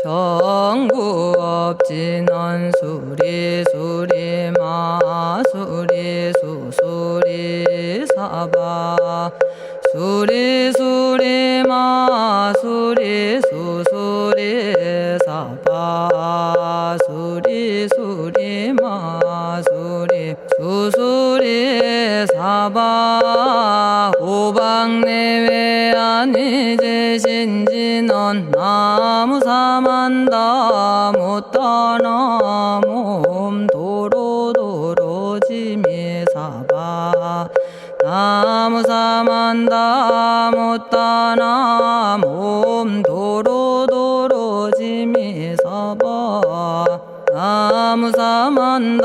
정구업진언 수리수리 마수리 수수리 사바 수리수리 마수리 수수리 사바 수리수리 마수리 수수리 사바 오방내외 안위제신진언 나무사만다 못다나 몸 도로도로지미사바 나무사만다 못다나 몸 도로도로지미사바 나무사만다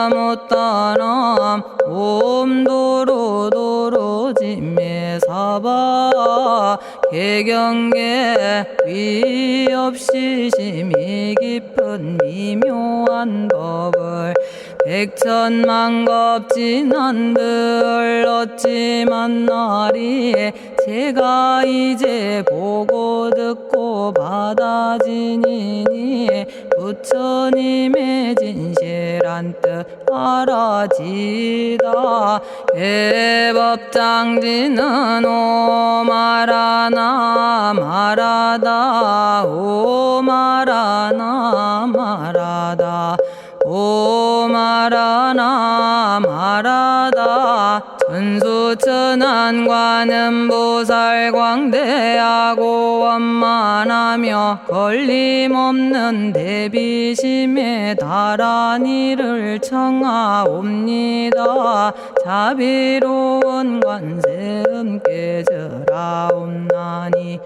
못다나 몸 도로도로지미사바 개경계 위없이 심히 깊은 미묘한 법을 백천만겁진한들 어찌 만나리 제가 이제 보고 듣고 받아지니니 부처님의 진실한 뜻 알아지다 해법장지는 오마라나 마라다 오마라나 마라다 오마라나 마라다 천수천안관음 보살 광대하고 원만하며 걸림없는 대비심에 달한 이를 청하옵니다. 자비로운 관세음께 절하옵나니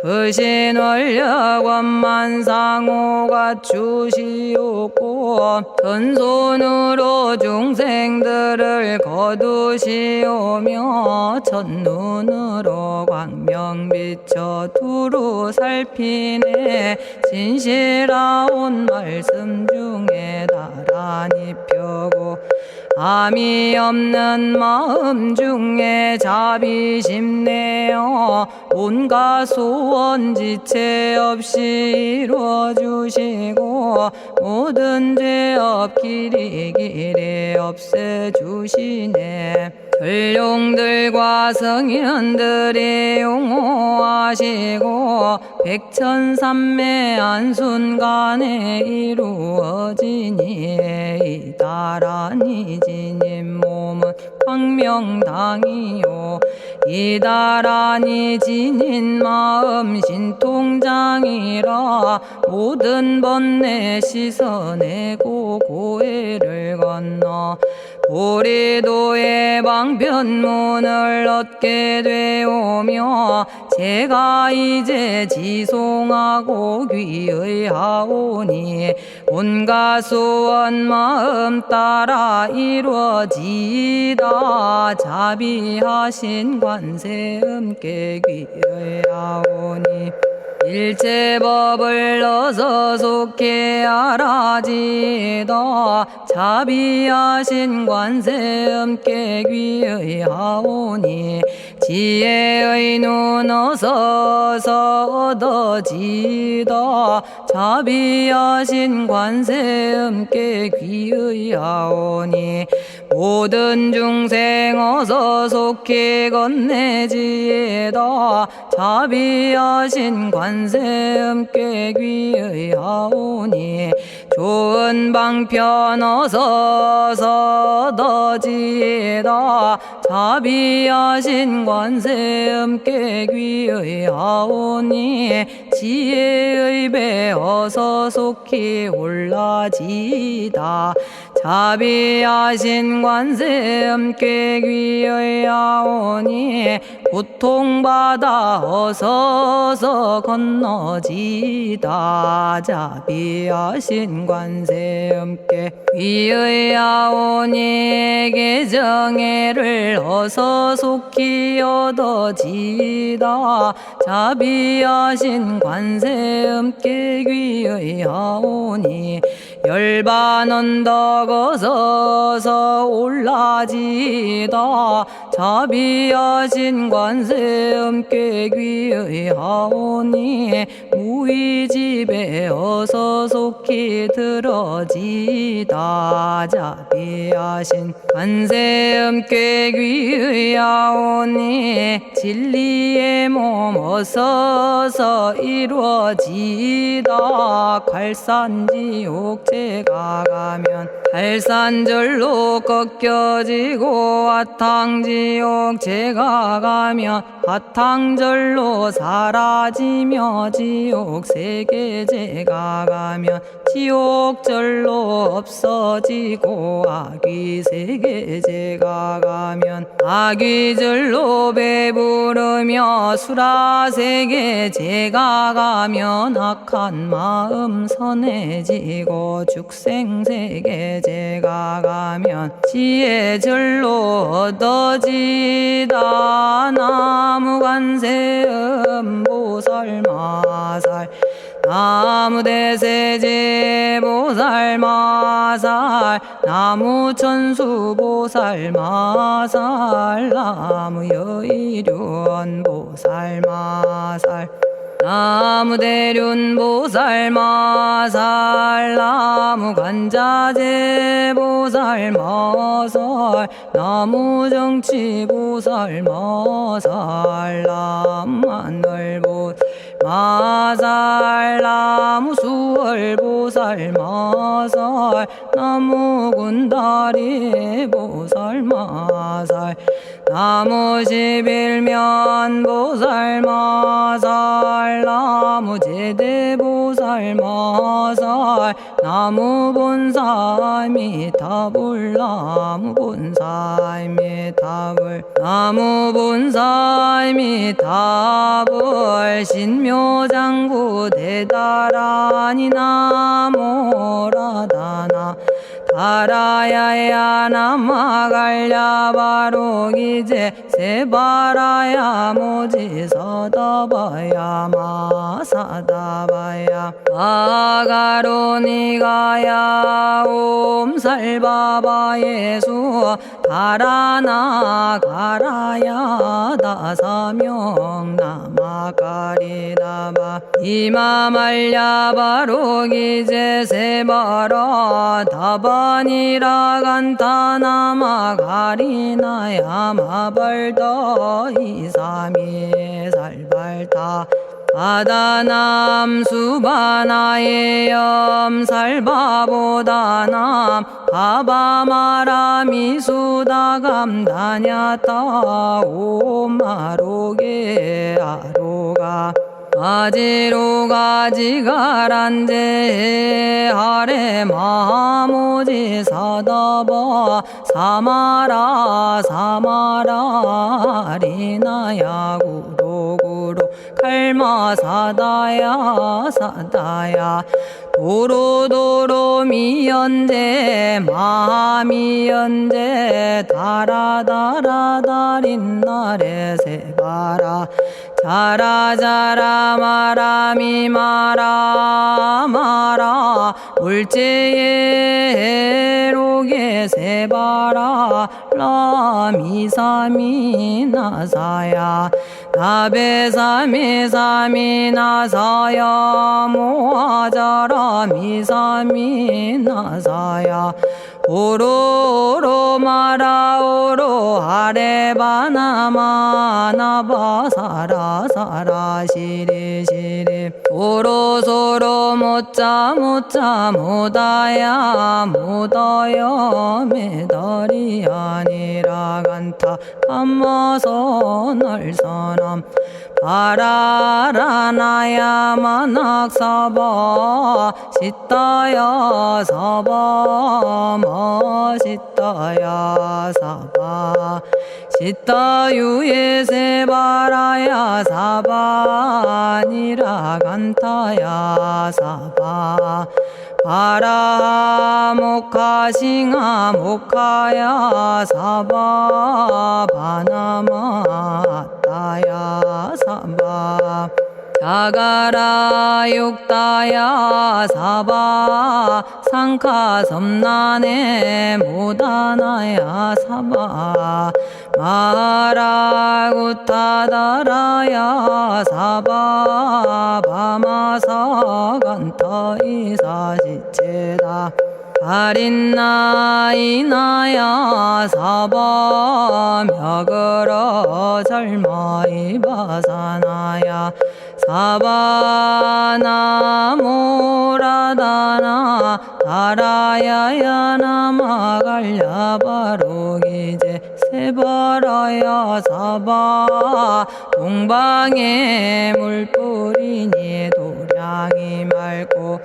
그신 원력 원만상호가 주시옵고 전손으로 중생들을 거두시오며 첫눈으로 광명 비춰 두루 살피네 진실하온 말씀 중에 나란히 펴고 암이 없는 마음 중에 자비심 내어 온갖 소원 지체 없이 이루어주시고 모든 죄업 길이 없애주시네. 전룡들과 성인들이 용호하시고 백천삼매 한순간에 이루어지니 이다라니 지님 몸은 광명당이요 이다라니 지닌 마음 신통장이라 모든 번뇌 씻어내고 고해를 건너 보리도의 방편문을 얻게 되오며 제가 이제 지송하고 귀의하오니 온갖 소원 마음 따라 이루어지다 자비하신 관세음께 귀의하오니 일체법을 어서 속히 알아지다 자비하신 관세음께 귀의하오니 지혜의 눈 어서 얻어지다 자비하신 관세음께 귀의하오니 모든 중생 어서 속히 건네지다 자비하신 관세음께 귀의하오니 좋은 방편 어서 얻어지다 자비하신 관세음께 귀의하오니 지혜의 배 어서 속히 올라지다 자비하신 관세음께 귀의하오니 고통받아 어서 건너지다 자비하신 관세음께 귀의하오니 개정애를 어서 속히 얻어지다 자비하신 관세음께 귀의하오니 열반 언덕 어서서 올라지다 자비하신 관세 음께 귀의하오니 무의집에 어서 속히 들어지다 자비하신 관세 음께 귀의하오니 진리의 몸 어서서 이루어지다 갈산지옥 제가 가면 갈산절로 꺾여지고 화탕지옥 제가 가면 화탕절로 사라지며 지옥 세계 제가 가면 지옥절로 없어지고 아귀 세계 제가 가면 아귀절로 배부르며 수라 세계 제가 가면 악한 마음 선해지고 죽생 세계 제가 가면 지혜절로 얻어지다 나무관세음 보살마살 나무대세제 보살마살 나무천수 보살마살 나무여의륜 보살마살 나무대륜 보살마살 나무관자재 보살마살 나무정치 보살마살 나무하늘 보살마살 나무수월 보살마살 나무군다리 보살마살 나무십일면 보살마살 나무제대 보살마살 나무본사미타불 나무본사미타불 나무본사미타불 신묘장구 대다라니 나모라다나 다라야야 남아갈랴 바로기제 세바라야 모지서다바야 마사다바야 아가로니가야 옴살바바 예수 다라나 가라야 다사명 나마가리다바 이마말랴 바로기제 세바라 다바니라 간타나마 가리나야 마발더 이사미 살발타 바다남 수바나의 염살바보다남 바바마라미 수다감다냐타 오마로게 아로가 아지로가지가란제 하레 마모지 사다바 사마라 사마라 리나야 구로구로 칼마 사다야 사다야 도로도로 미연제 마미연제 다라다라다린나레 세바라 자라자라 마라미 마라 마라 울제에 로게 세바라 라미사미 나사야 나베사미사미 나사야 모아자라 미사미 나사야 오로로 마라오로 아레바나마 나바사라 사라 시리 시리 오로소로 모짜 모짜 모다야 모다야 메다리 아니라 간타 감마서 날사람 바라라나야 만학사바 시타야 사바 마시타야 사바 시타유예 세바라야 사바니라 간타야 사바 바라 모카싱아 모카야 사바 바나마 따야 사바 자가라 육다야 사바 상카 섬난에 모다나야 사바 마라구타다라야 사바 바마사간타 이사시체다 아린나이나야 사바 며그러 절마이바사나야 사바나모라다나 다라야야 나마갈야바로기제 세바라야 사바 동방에 물뿌리니 도량이 맑고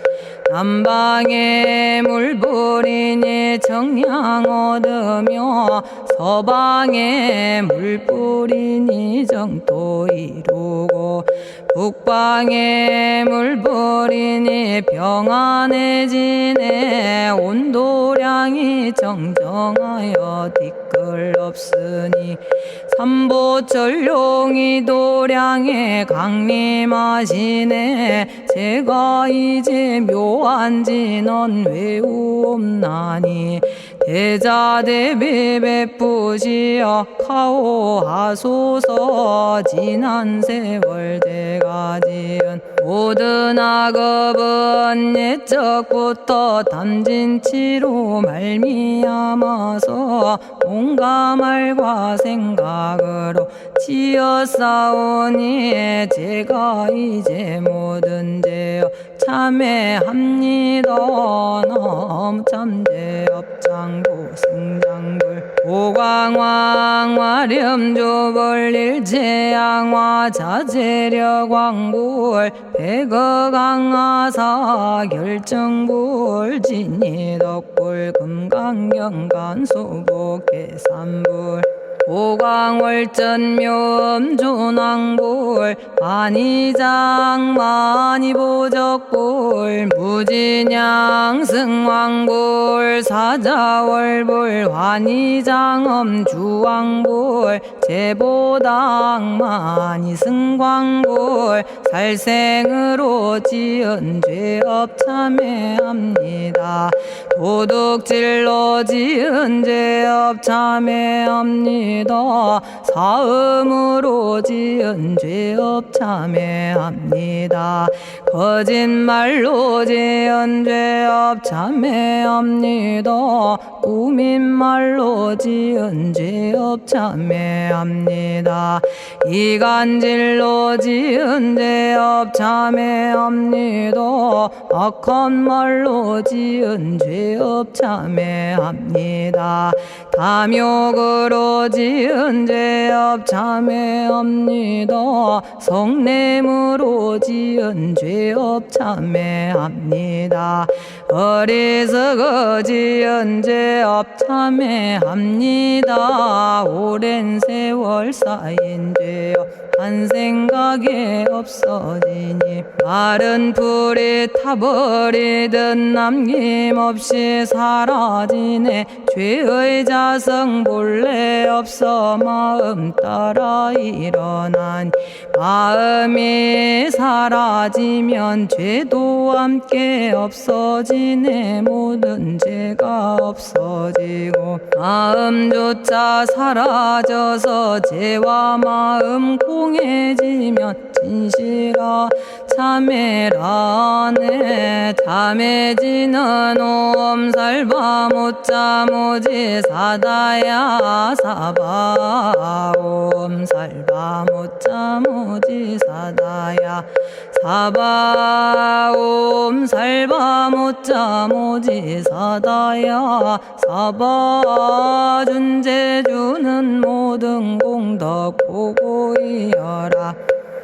남방에 물뿌리니 정량 얻으며 서방에 물뿌리니 정토 이루고 북방에 물뿌리니 평안해지네 온도량이 정정하여 뒤끌 없으니 삼보철룡이 도량에 강림하시네 제가 이제 묘한 진언 외우옵나니 대자대비 베푸시어 카오하소서 지난 세월 제가 지은 모든 악업은 옛적부터 탐진치로 말미암아서 온갖 말과 생각으로 지었사오니 제가 이제 모든 죄업 참회합니다. 너무 참죄업장고 승장불 오광왕 화렴조벌 일제양화 자재력왕불 백어강하사 결정불 진이덕불 금강경간 소복계산불 오광월전묘음존왕불 안이장 만이보적불 무진양승왕불 사자월불 환희장엄 주왕불 제보당 만이승광불 살생으로 지은 죄업 참회합니다. 도둑질로 지은 죄업 참회합니다. 사음으로 지은 죄업 참회합니다. 거짓말로 지은 죄업 참회합니다. 꾸민말로 지은 죄업 참회합니다. 이간질로 지은 죄업 참회합니다. 악한 말로 지은 죄업 참회합니다. 탐욕으로 지은 죄업 참회합니다. 성냄으로 지은 죄업 참회합니다. 어리석어 지은 죄업 참회합니다. 오랜 세월 쌓인 죄업 한 생각에 없어지니 마른 풀이 타버리듯 남김없이 사라지네. 죄의 자성 본래 없어 마음 따라 일어나니 마음이 사라지면 죄도 함께 없어지네. 모든 죄가 없어지고 마음조차 사라져서 죄와 마음 공해지면 진실아 참회라네. 참해지는 옴살바 못자 모지 사다야 사바 옴살바 못자 모지 사다야 사바 옴살바 못자 모지 사다야 사바 준제주는 모든 공덕 보고이여라.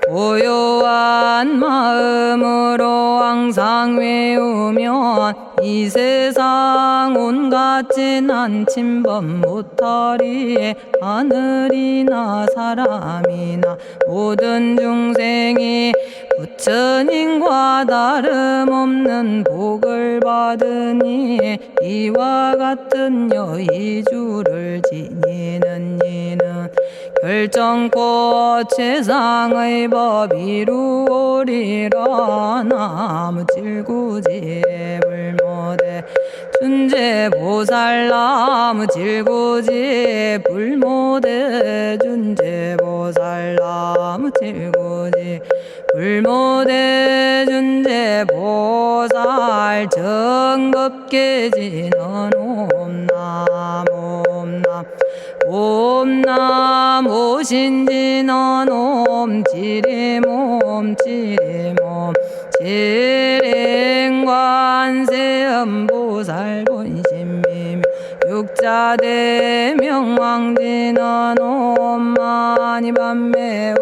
고요한 마음으로 항상 외우면 이 세상 온갖 진한 침범 못하리. 하늘이나 사람이나 모든 중생이 부처님과 다름없는 복을 받으니 이와 같은 여의주를 지니는 이는 결정코 최상의 법 이루오리라. 나무 질구지 불모대 준재보살. 나무 질구지 불모대 준재보살. 나무 질구지 불모대 준재보살. 정겁계지는 옴남 옴남 옴남 오신지는 옴지리몸 지리몸 지랭관세음보살 본심미묘 육자대명왕지는 옴마니밤매옴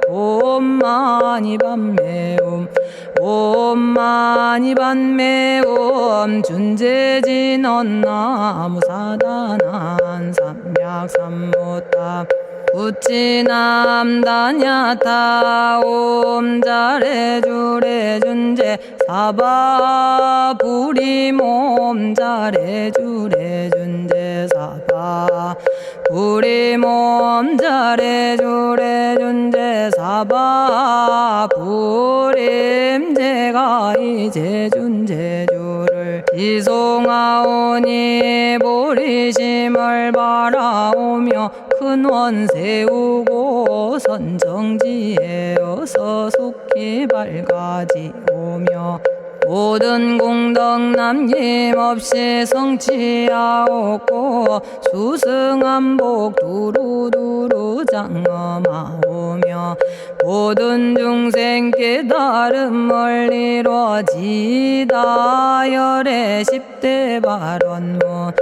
옴마니밤매옴 옴마니밤매옴 준재진언 나무사다난 삼약삼무타 우치남다냐타 옴자레주레 준재 사바부리몸 자레주레 준재 사바 부리몸 자레주레 준재 사바 부림. 제가 이제 준재주를 지송하오니 보리심을 바라오며 큰원 세우고 선정지에 어서 속히 밝아지오며 모든 공덕 남김없이 성취하옵고 수승한복 두루두루 장엄하오며 모든 중생 깨달음을 이루어지다. 열의 10대 발언문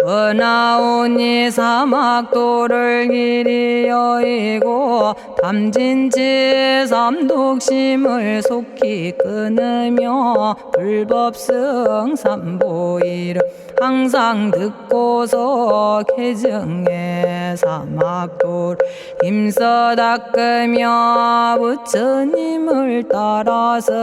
은하오니 사막도를 길이 여의고 탐진치 삼독심을 속히 끊으며 불법승 삼보이를 항상 듣고서 개정해 사막도를 힘써 닦으며 부처님을 따라서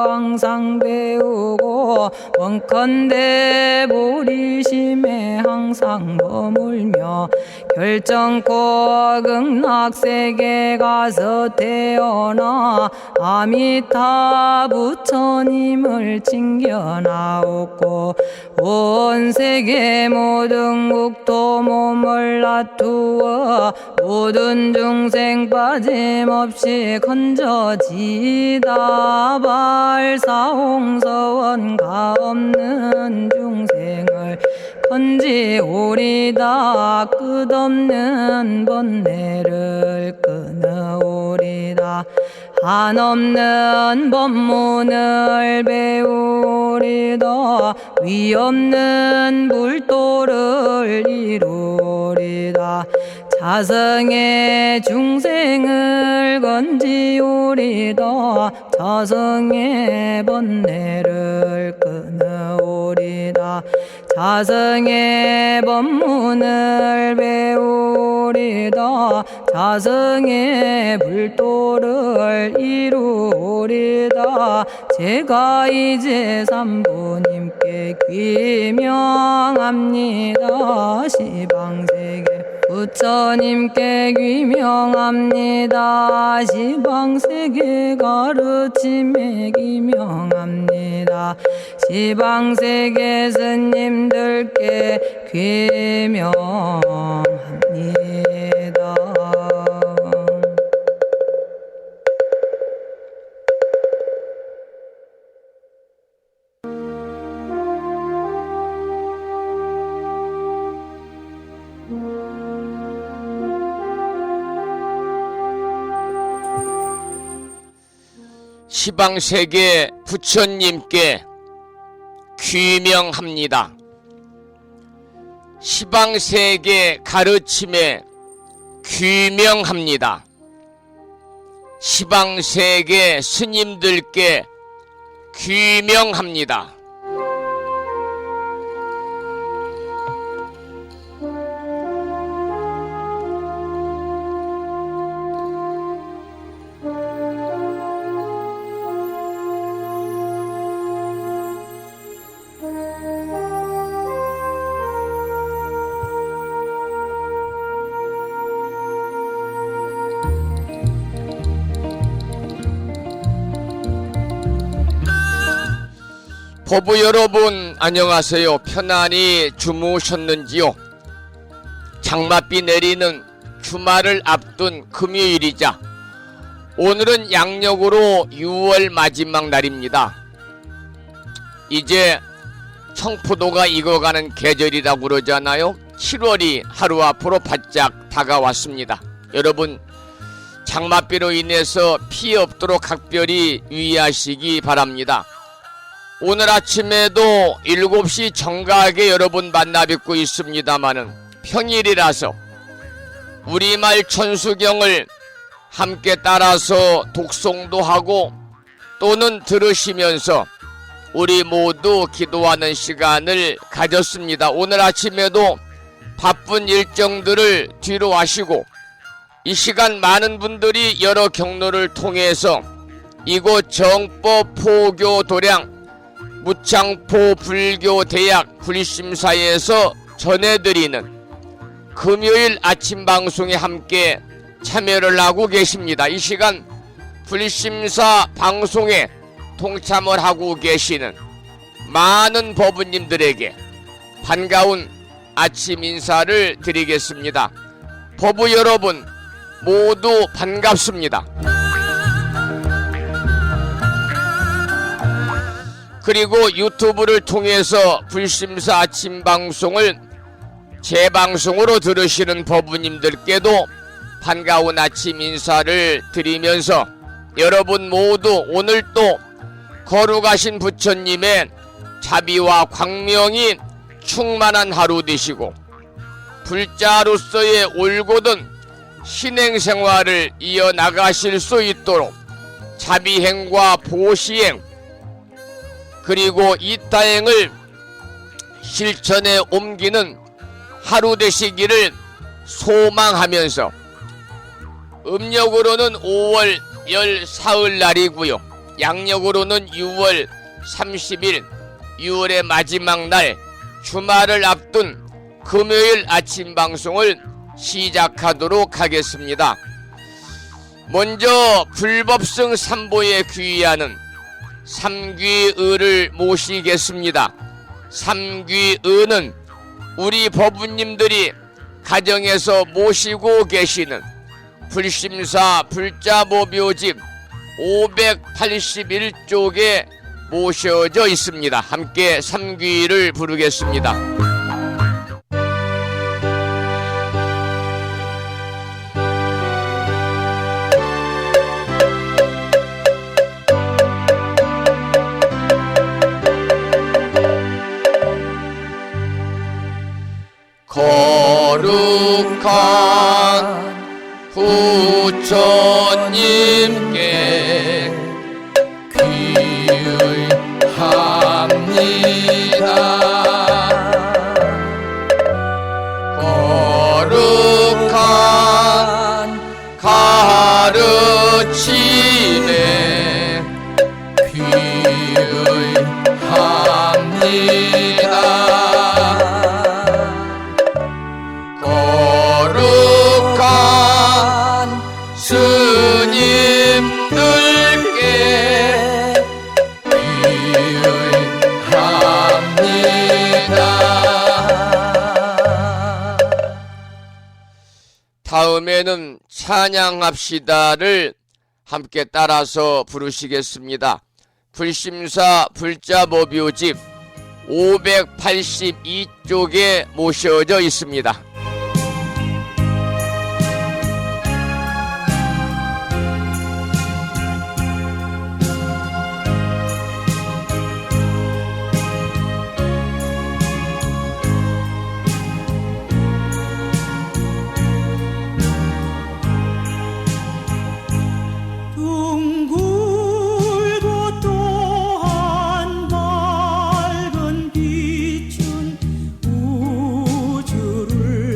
항상 배우고 원컨대 보리심에 항상 머물며 결정코 극락세계 가서 태어나 아미타 부처님을 징견하옵고 온 세계 모든 국토 몸을 놔두어 모든 중생 빠짐없이 건져지다. 발사홍서원 가없는 중생을 건지오리다. 끝없는 번뇌를 끊어오리다. 한없는 법문을 배우리다. 위없는 불도를 이루리다. 자성의 중생을 건지오리다. 자성의 번뇌를 끊어오리다. 자성의 법문을 배우리다. 자성의 불도를 이루리다. 제가 이제 삼부님께 귀명합니다. 시방세계 부처님께 귀명합니다. 시방세계 가르침에 귀명합니다. 시방세계 스님들께 귀명합니다. 시방세계 부처님께 귀명합니다. 시방세계 가르침에 귀명합니다. 시방세계 스님들께 귀명합니다. 법부 여러분 안녕하세요. 편안히 주무셨는지요? 장맛비 내리는 주말을 앞둔 금요일이자 오늘은 양력으로 6월 마지막 날입니다. 이제 청포도가 익어가는 계절이라고 그러잖아요. 7월이 하루 앞으로 바짝 다가왔습니다. 여러분 장맛비로 인해서 피해 없도록 각별히 유의하시기 바랍니다. 오늘 아침에도 7시 정각에 여러분 만나 뵙고 있습니다마는 평일이라서 우리말 천수경을 함께 따라서 독송도 하고 또는 들으시면서 우리 모두 기도하는 시간을 가졌습니다. 오늘 아침에도 바쁜 일정들을 뒤로 하시고 이 시간 많은 분들이 여러 경로를 통해서 이곳 정법 포교 도량 무창포 불교대학 불심사에서 전해드리는 금요일 아침 방송에 함께 참여를 하고 계십니다. 이 시간 불심사 방송에 동참을 하고 계시는 많은 법부님들에게 반가운 아침 인사를 드리겠습니다. 법부 여러분 모두 반갑습니다. 그리고 유튜브를 통해서 불심사 아침 방송을 재방송으로 들으시는 법부님들께도 반가운 아침 인사를 드리면서 여러분 모두 오늘 또 거룩하신 부처님의 자비와 광명이 충만한 하루 되시고 불자로서의 올곧은 신행생활을 이어나가실 수 있도록 자비행과 보시행 그리고 이타행을 실천에 옮기는 하루 되시기를 소망하면서 음력으로는 5월 14일 날이고요. 양력으로는 6월 30일 6월의 마지막 날 주말을 앞둔 금요일 아침 방송을 시작하도록 하겠습니다. 먼저 불법승 삼보에 귀의하는 삼귀의를 모시겠습니다. 삼귀의는 우리 법부님들이 가정에서 모시고 계시는 불심사 불자보묘집 581쪽에 모셔져 있습니다. 함께 삼귀의를 부르겠습니다. 거룩한 부처님께 귀의합니다. 거룩한 가르침에 귀의합니다. 스님들께 귀의합니다. 다음에는 찬양합시다를 함께 따라서 부르시겠습니다. 불심사 불자보묘집 582쪽에 모셔져 있습니다. 우주를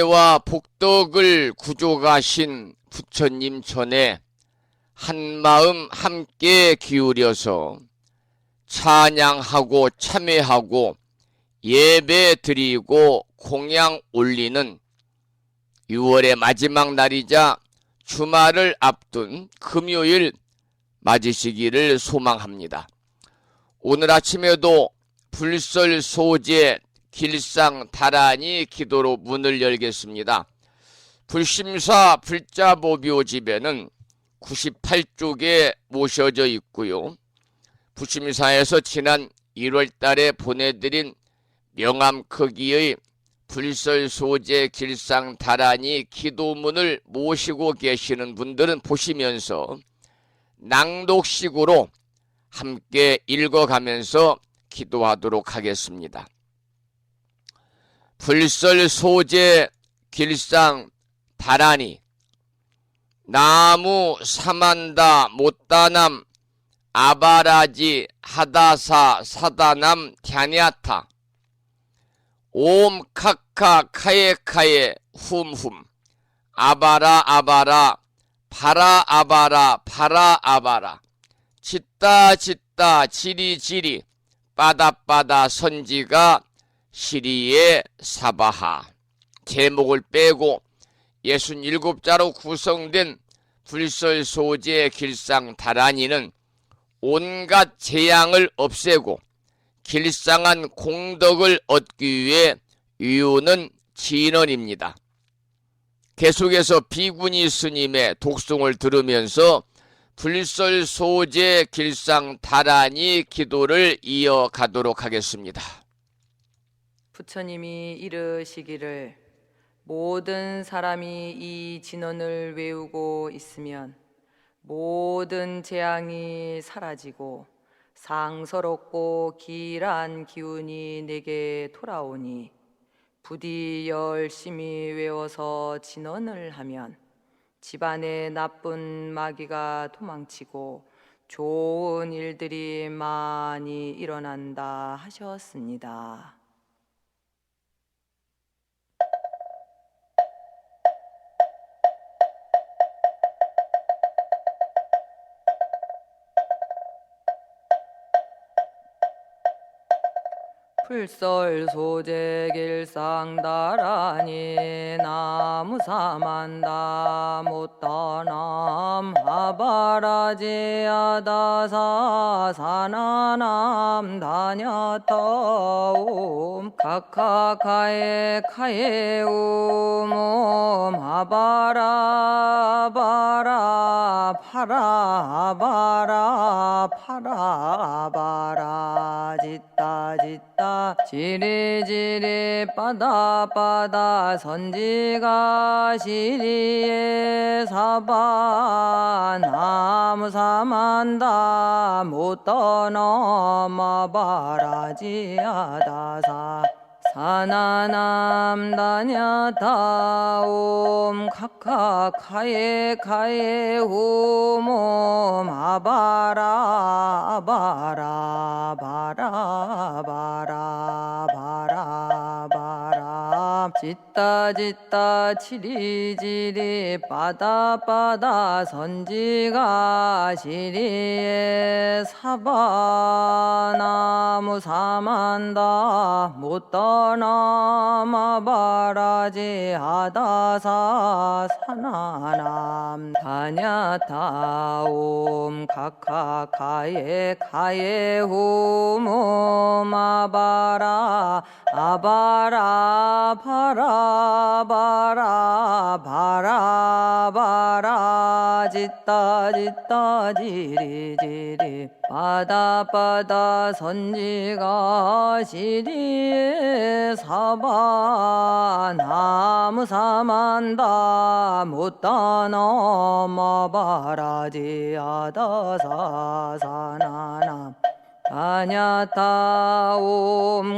은혜와 복덕을 구족하신 부처님 전에 한마음 함께 기울여서 찬양하고 참회하고 예배 드리고 공양 올리는 6월의 마지막 날이자 주말을 앞둔 금요일 맞으시기를 소망합니다. 오늘 아침에도 불설소재 길상다란이 기도로 문을 열겠습니다. 불심사 불자보묘집에는 98쪽에 모셔져 있고요. 불심사에서 지난 1월 달에 보내드린 명암 크기의 불설소재 길상다란이 기도문을 모시고 계시는 분들은 보시면서 낭독식으로 함께 읽어가면서 기도하도록 하겠습니다. 불설소재 길상다란이 나무 사만다 못다남 아바라지 하다사 사다남 갸냐타 옴 카카 카예카예 훔훔 아바라 아바라 바라 아바라 바라 아바라 짓다 짓다 지리지리 빠다빠다 선지가 시리에 사바하. 제목을 빼고 67자로 구성된 불설소재 길상다란이는 온갖 재앙을 없애고 길상한 공덕을 얻기 위해 이유는 진언입니다. 계속해서 비구니 스님의 독송을 들으면서 불설소재 길상다란이 기도를 이어가도록 하겠습니다. 부처님이 이르시기를 모든 사람이 이 진언을 외우고 있으면 모든 재앙이 사라지고 상서롭고 길한 기운이 내게 돌아오니 부디 열심히 외워서 진언을 하면 집안에 나쁜 마귀가 도망치고 좋은 일들이 많이 일어난다 하셨습니다. 불설소재 길상다란이 나무사만다 못다남 아바라지아다사 사나남 다냐타옴 카카카에 카에움 아바라 바라 파라 바라 파라 바라 짓다 짓다 지리지리 빠다빠다 선지가 시리에 사바 나무사만다 못떠넘어 바라지아다사 사나남 다냐타옴 카카카에 카에 홈옴 아바라 아바라 바라 바라 바라 바라 짓다 짓다 지리지리 빠다빠다 선지가 시리에 사바 나무 사만다 못떠넘어 바라지 아다사 사나남 다냐타옴 카카카에 카에 홈옴 아바라 아바라 바라 바라 바라 바라 짓다 짓다 지리지리 빠다빠다 선지가 시리에 사바 나무 사만다 못다넘어 바라지 아다사 사나남 다냐타옴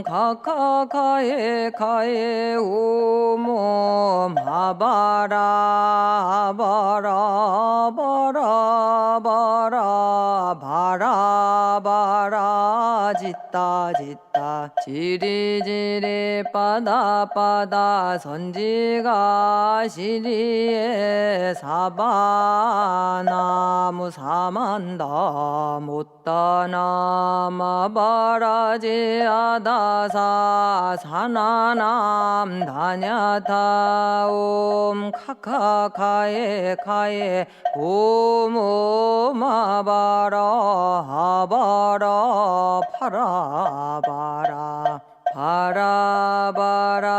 카카카에 카에 옴옴 아바라 아바라 바라 바라 바라 바라 짓다 짓다 지리지리 빠다 빠다 선지가 시리에 사바나무 사만다 못다나 마바라지 아다사 사나남 다냐타 옴 카카카에 카에 오모마바라 하바라 파라바라 바라바라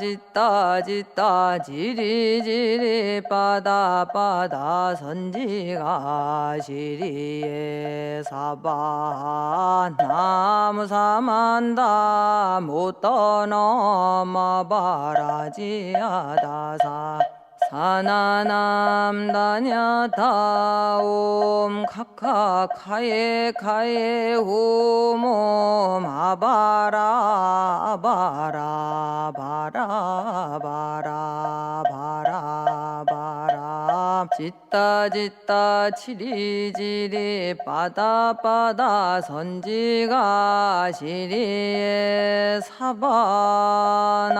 짓다 짓다 지리지리 빠다 빠다 선지가 시리에 사바 나무 사만다 못 떠넘어 바라지아다사 사나남 다냐타 옴 카카카에 카에 오모 아바라 아바라 바라 바라 바라 바라 짓다 짓다 지리지리 빠다 빠다 선지가 시리에 사바나무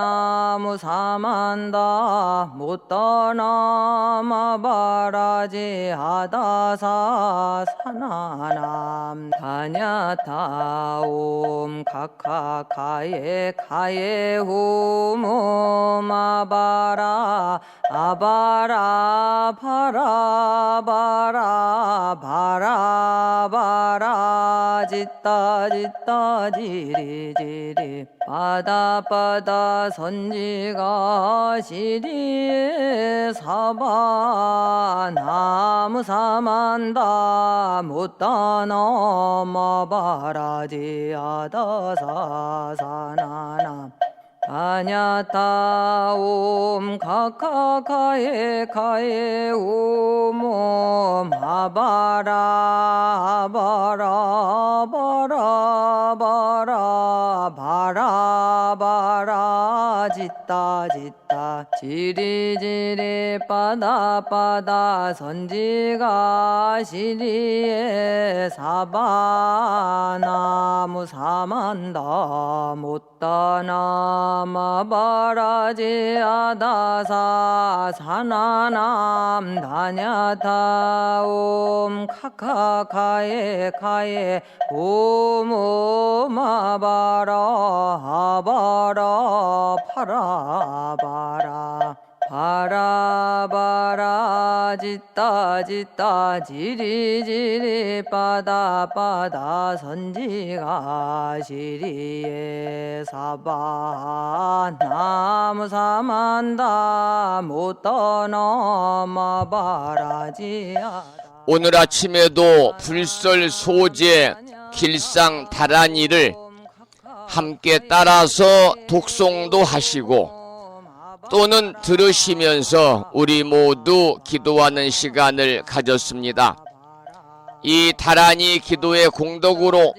사만다 못 떠넘어 바라지 아다사 사나남 다냐타 옴 카카카에 카에 오모 아바라 아바라 바라 바라 바라 바라 짓다 짓다 지리지리 빠다 빠다 선지가 시리에 사바 나무 사만다 못다 넘어 바라지 아다사 사나나 다냐타 옴 카카카에 카에 오모 아바라 바라 바라 바라 바라 바라 짓다 짓다 지리지리 빠다 빠다 선지가 시리에 사바 나무 사만다 못다 나마 바라지 아다사 사나남 다냐타 옴 카카카에 카에 오모 마바라 하바라 파라바라 바라바라 짓다 짓다 지리지리 빠다 빠다 선지가 시리에 사바 나무 사만다 못 떠넘어 바라지아다 오늘 아침에도 불설 소재 길상 다란이를 함께 따라서 독송도 하시고 또는 들으시면서 우리 모두 기도하는 시간을 가졌습니다. 이 다란이 기도의 공덕으로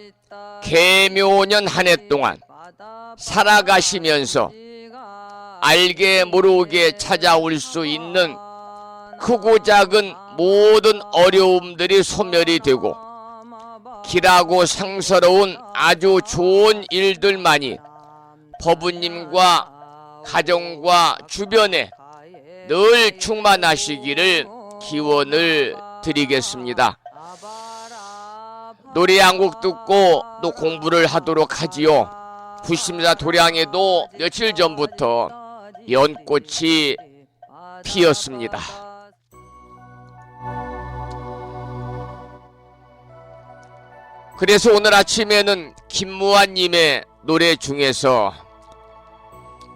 계묘년 한 해 동안 살아가시면서 알게 모르게 찾아올 수 있는 크고 작은 모든 어려움들이 소멸이 되고 길하고 상서로운 아주 좋은 일들만이 법부님과 가정과 주변에 늘 충만하시기를 기원을 드리겠습니다. 노래 한 곡 듣고 또 공부를 하도록 하지요. 부심사 도량에도 며칠 전부터 연꽃이 피었습니다. 그래서 오늘 아침에는 김무환님의 노래 중에서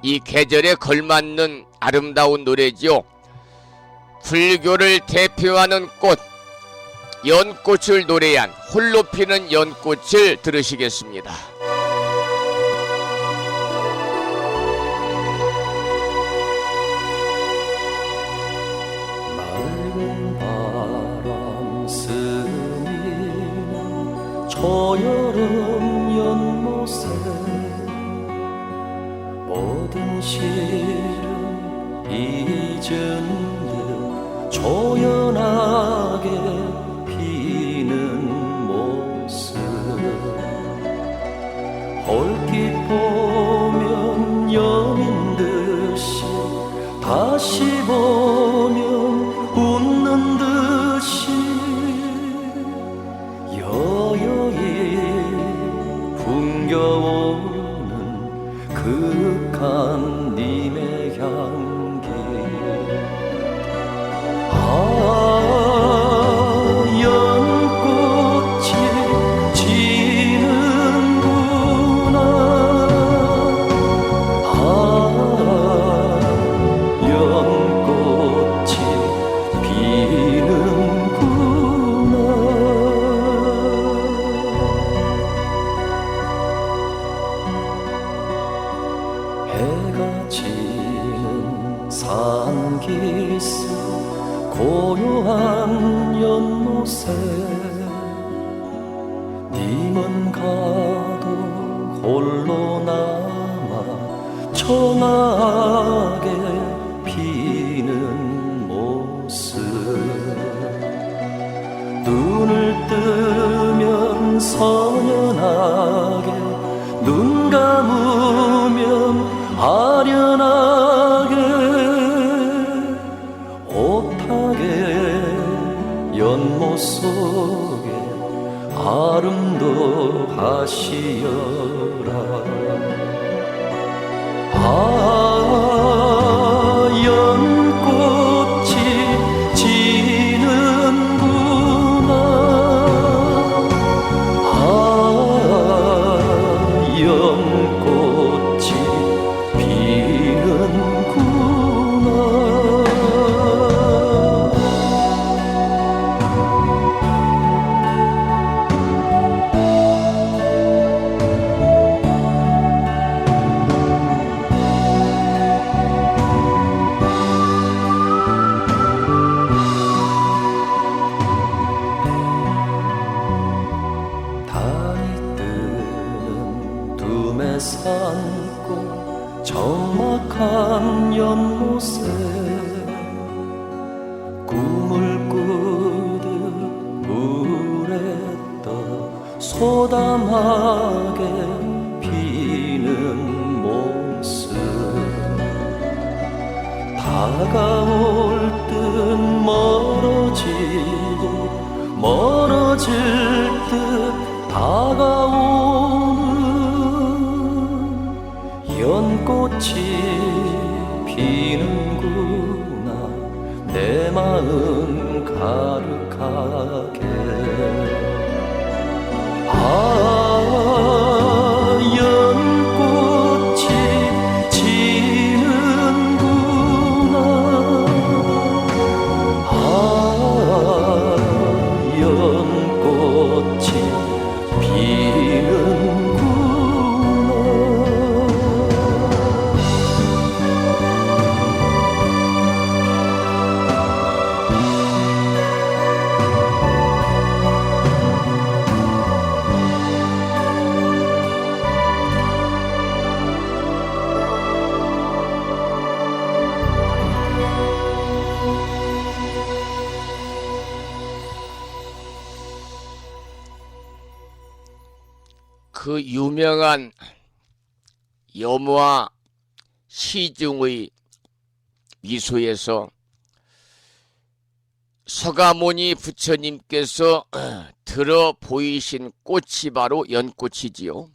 이 계절에 걸맞는 아름다운 노래지요. 불교를 대표하는 꽃 연꽃을 노래한 홀로 피는 연꽃을 들으시겠습니다. 맑은 바람 스미는 초여름 연못에 모든 시름 잊은 듯 조연하게 피는 모습 얼핏 보면 연인 듯이 다시 보면 웃는 듯이 여여히 풍겨오는 그윽한 님의 향기 연꽃이 지는구나 연꽃이 피는구나 해가 지는 산기슭 고요한 연못에 님은 가도 홀로 남아 청하게 피는 모습 눈을 뜨면 선연하게 눈 감으면 아련하게 오타게 연못 속에 아름도하시여라 연꽃이 지는구나 연꽃이 피는구나 달이 뜨는 둠에 산고 적막한 연못에 꿈을 꾸듯 물에 떠 소담하게 피는 모습 다가올 듯 멀어지고 멀어질 듯 다가오는 연꽃이 피는구나 내 마음 가득하게 연꽃이 지는구나 연꽃이 피는구나 그 유명한 염화 시중의 미소에서 서가모니 부처님께서 들어 보이신 꽃이 바로 연꽃이지요.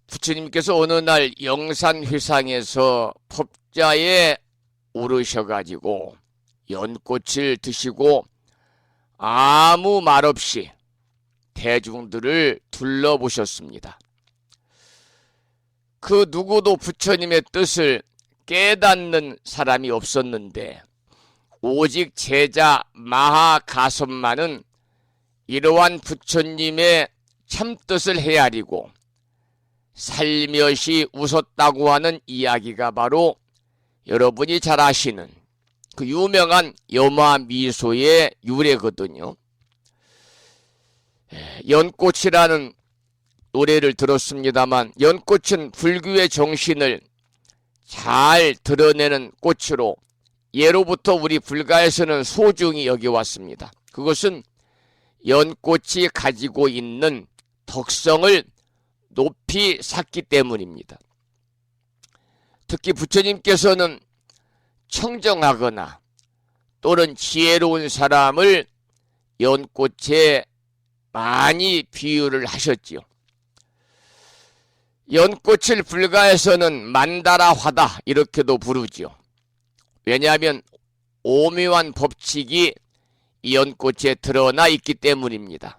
부처님께서 어느 날 영산회상에서 법자에 오르셔가지고 연꽃을 드시고 아무 말 없이 대중들을 둘러보셨습니다. 그 누구도 부처님의 뜻을 깨닫는 사람이 없었는데 오직 제자 마하가섭만은 이러한 부처님의 참뜻을 헤아리고 살며시 웃었다고 하는 이야기가 바로 여러분이 잘 아시는 그 유명한 염화미소의 유래거든요. 연꽃이라는 노래를 들었습니다만 연꽃은 불교의 정신을 잘 드러내는 꽃으로 예로부터 우리 불가에서는 소중히 여겨왔습니다. 그것은 연꽃이 가지고 있는 덕성을 높이 샀기 때문입니다. 특히 부처님께서는 청정하거나 또는 지혜로운 사람을 연꽃에 많이 비유를 하셨지요. 연꽃을 불가에서는 만다라화다 이렇게도 부르지요. 왜냐하면 오묘한 법칙이 이 연꽃에 드러나 있기 때문입니다.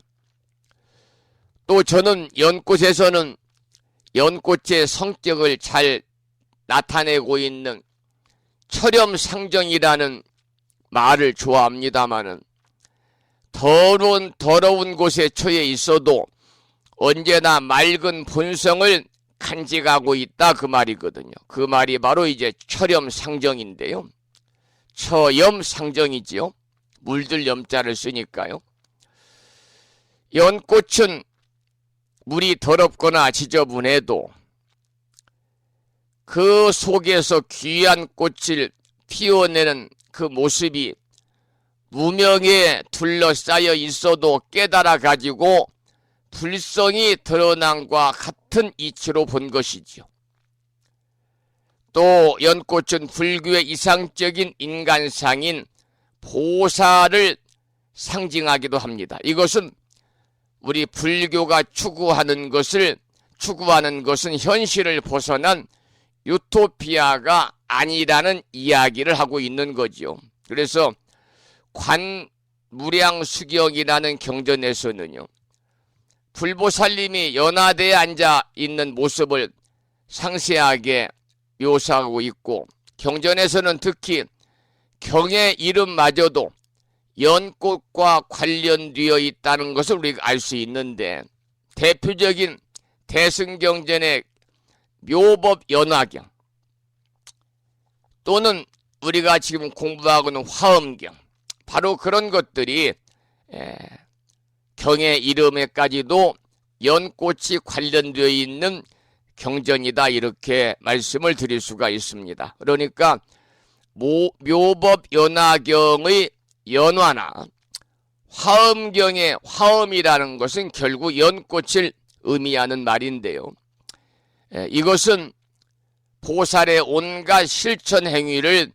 또 저는 연꽃에서는 연꽃의 성격을 잘 나타내고 있는 철염상정이라는 말을 좋아합니다마는 더러운 곳에 처해 있어도 언제나 맑은 본성을 간직하고 있다 그 말이거든요. 그 말이 바로 이제 철염상정인데요. 처염상정이지요. 물들 염자를 쓰니까요. 연꽃은 물이 더럽거나 지저분해도 그 속에서 귀한 꽃을 피워내는 그 모습이 무명에 둘러싸여 있어도 깨달아 가지고 불성이 드러난과 같은 이치로 본 것이지요. 또 연꽃은 불교의 이상적인 인간상인 보살을 상징하기도 합니다. 이것은 우리 불교가 추구하는 것은 현실을 벗어난 유토피아가 아니라는 이야기를 하고 있는 거지요. 그래서 관무량수경이라는 경전에서는요, 불보살님이 연화대에 앉아 있는 모습을 상세하게 묘사하고 있고, 경전에서는 특히 경의 이름마저도 연꽃과 관련되어 있다는 것을 우리가 알 수 있는데, 대표적인 대승경전의 묘법연화경 또는 우리가 지금 공부하고 있는 화엄경, 바로 그런 것들이 경의 이름에까지도 연꽃이 관련되어 있는 경전이다 이렇게 말씀을 드릴 수가 있습니다. 그러니까 묘법연화경의 연화나 화엄경의 화엄이라는 것은 결국 연꽃을 의미하는 말인데요. 이것은 보살의 온갖 실천 행위를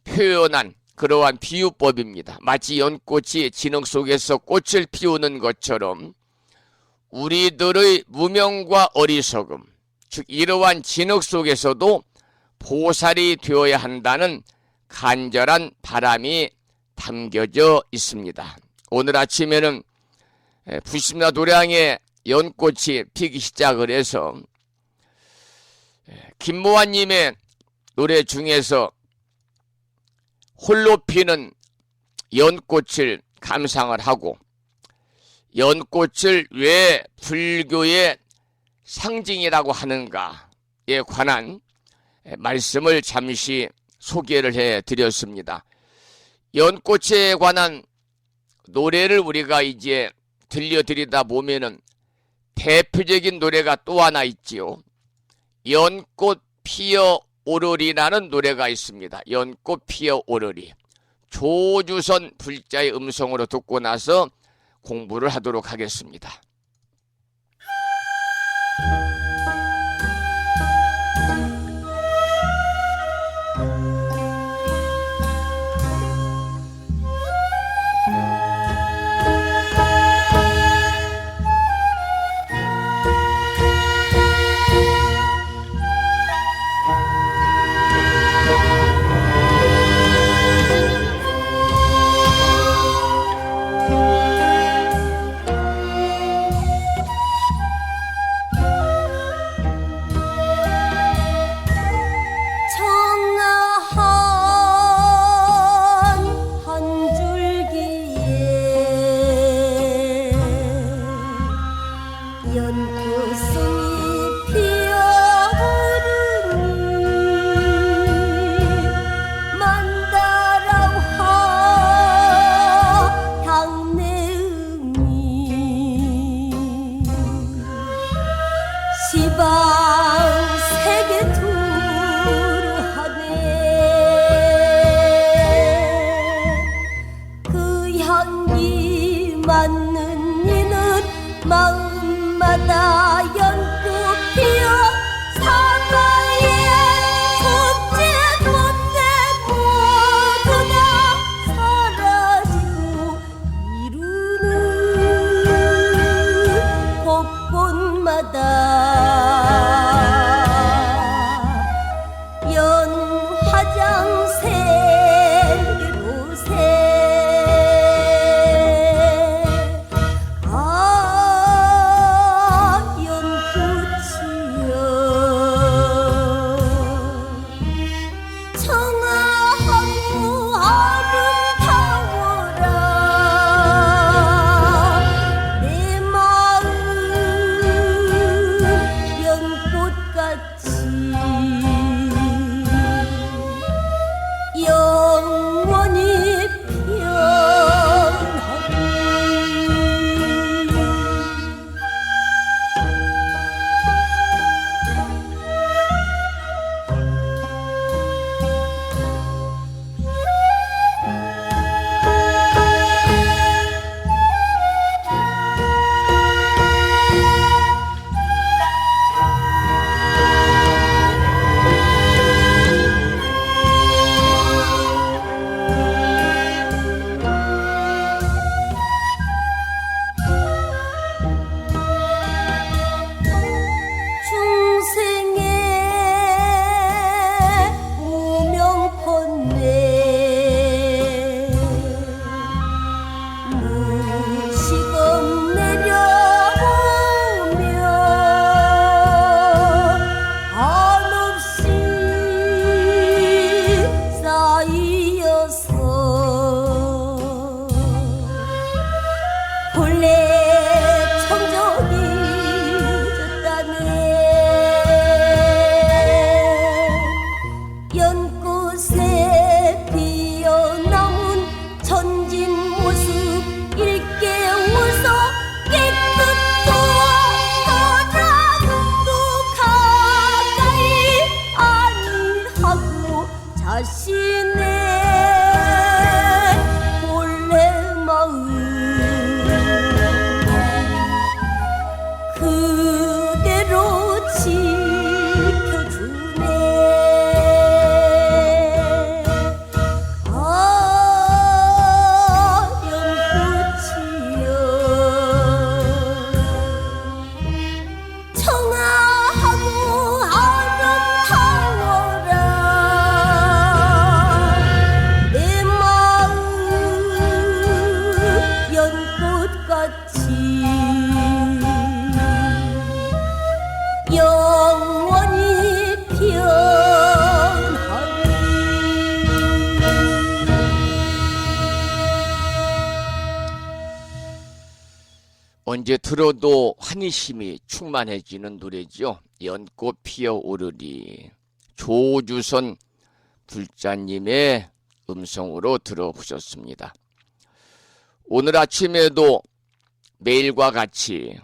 표현한 그러한 비유법입니다. 마치 연꽃이 진흙 속에서 꽃을 피우는 것처럼 우리들의 무명과 어리석음, 즉 이러한 진흙 속에서도 보살이 되어야 한다는 간절한 바람이 담겨져 있습니다. 오늘 아침에는 부심나 도량에 연꽃이 피기 시작을 해서 김모환님의 노래 중에서 홀로 피는 연꽃을 감상을 하고, 연꽃을 왜 불교의 상징이라고 하는가에 관한 말씀을 잠시 소개를 해드렸습니다. 연꽃에 관한 노래를 우리가 이제 들려드리다 보면은 대표적인 노래가 또 하나 있지요. 연꽃 피어 오르리라는 노래가 있습니다. 연꽃 피어 오르리. 조주선 불자의 음성으로 듣고 나서 공부를 하도록 하겠습니다. 시방 세계 두루하네 마음마다 연꽃 피어 사과에 속죄 못내 모두 다 사라지고 이루는 곳곳마다 연화장새 로새 연꽃이여 청아하고 아름다워라 내 마음 연꽃같이 영원히 피어나리 중생의 무명 펀네 무시금 내려오며 한없이 쌓이어서 본래 청정이 졌다네 연꽃에 피어나온 천진 모습 일깨워서 깨끗하더라도 가까이 아니하고 자신의 본래 마음 그대로 지켜주네 연꽃이여 청아하고 아름다워라 내 마음 연꽃같이 영원히 피어나리 언제 들어도 환희심이 충만해지는 노래죠. 연꽃 피어오르리. 조주선 불자님의 음성으로 들어보셨습니다. 오늘 아침에도 매일과 같이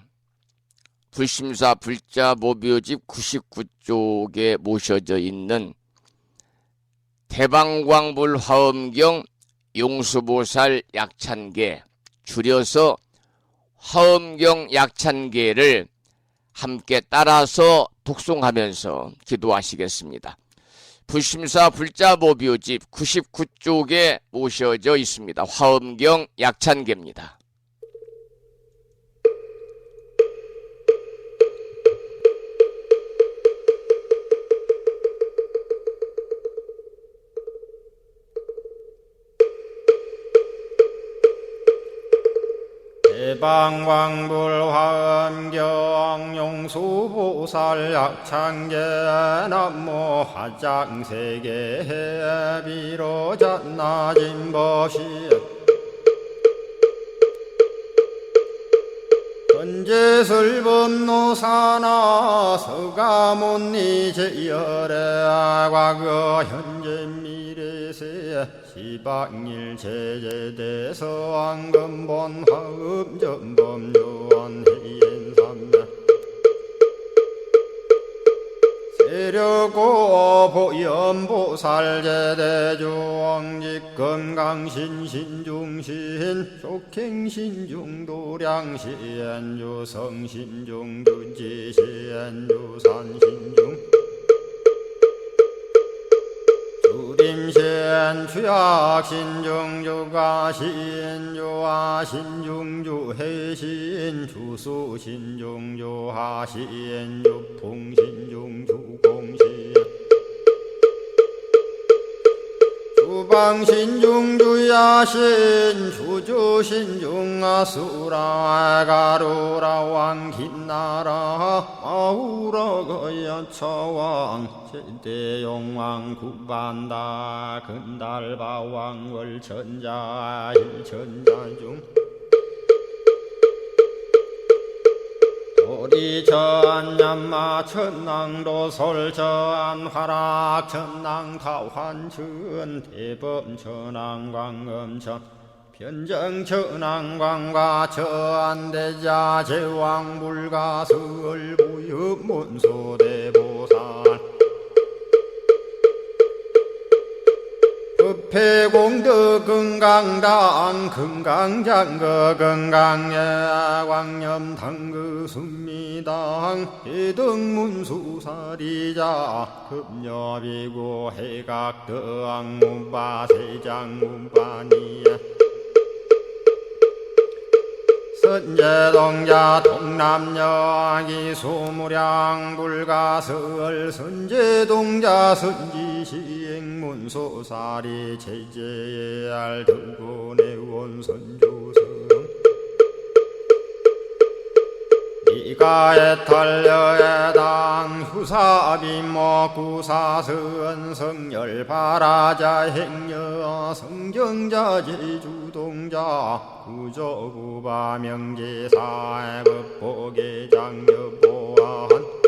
불심사 불자 모묘집 99쪽에 모셔져 있는 대방광불 화엄경 용수보살 약찬계, 줄여서 화엄경 약찬계를 함께 따라서 독송하면서 기도하시겠습니다. 불심사 불자 모묘집 99쪽에 모셔져 있습니다. 화엄경 약찬계입니다. 대방광불 화엄경 용수보살 약찬계 남모 화장세계 비로잣나진 법시 건재설법노사나 서가문니 제열의 과거 현재 미래세 시방일 제제대서 안금본 화음전범 요한해인삼매 세려고 보현보살제대주왕직 건강신신중신 족행신중도량시엔주 성신중주지시엔주 산신중 주림신 주약신중 주가신 주하신중 주해신 주수신중 주하신 주풍신중 주공신 주방신중 주야신 주주신중 아수라 가루라 왕긴나라 아우라 거야차왕 제대용왕 구반다 근달바왕 월천자 일천자중 도리천 얀마 천낭도 솔천 화락 천낭 타환천 대범 천왕 광음천 변정 천왕 광과 천대자 제왕 불가설 부유 문소대보살 법회공덕 건강당 건강장거 건강예 광염당그 순미당 해등문수사리자 급여비고 해각덕 문바세장 문바니야 선제동자 동남여기 소무량 불가설 선제동자 선지시행문소사리 제제알 등군의원 선조성 이가에 탈려에당 후사비모 구사선 성열 바라자 행여 성경자 제주동자 구조구바 명제사 법보계장 여보한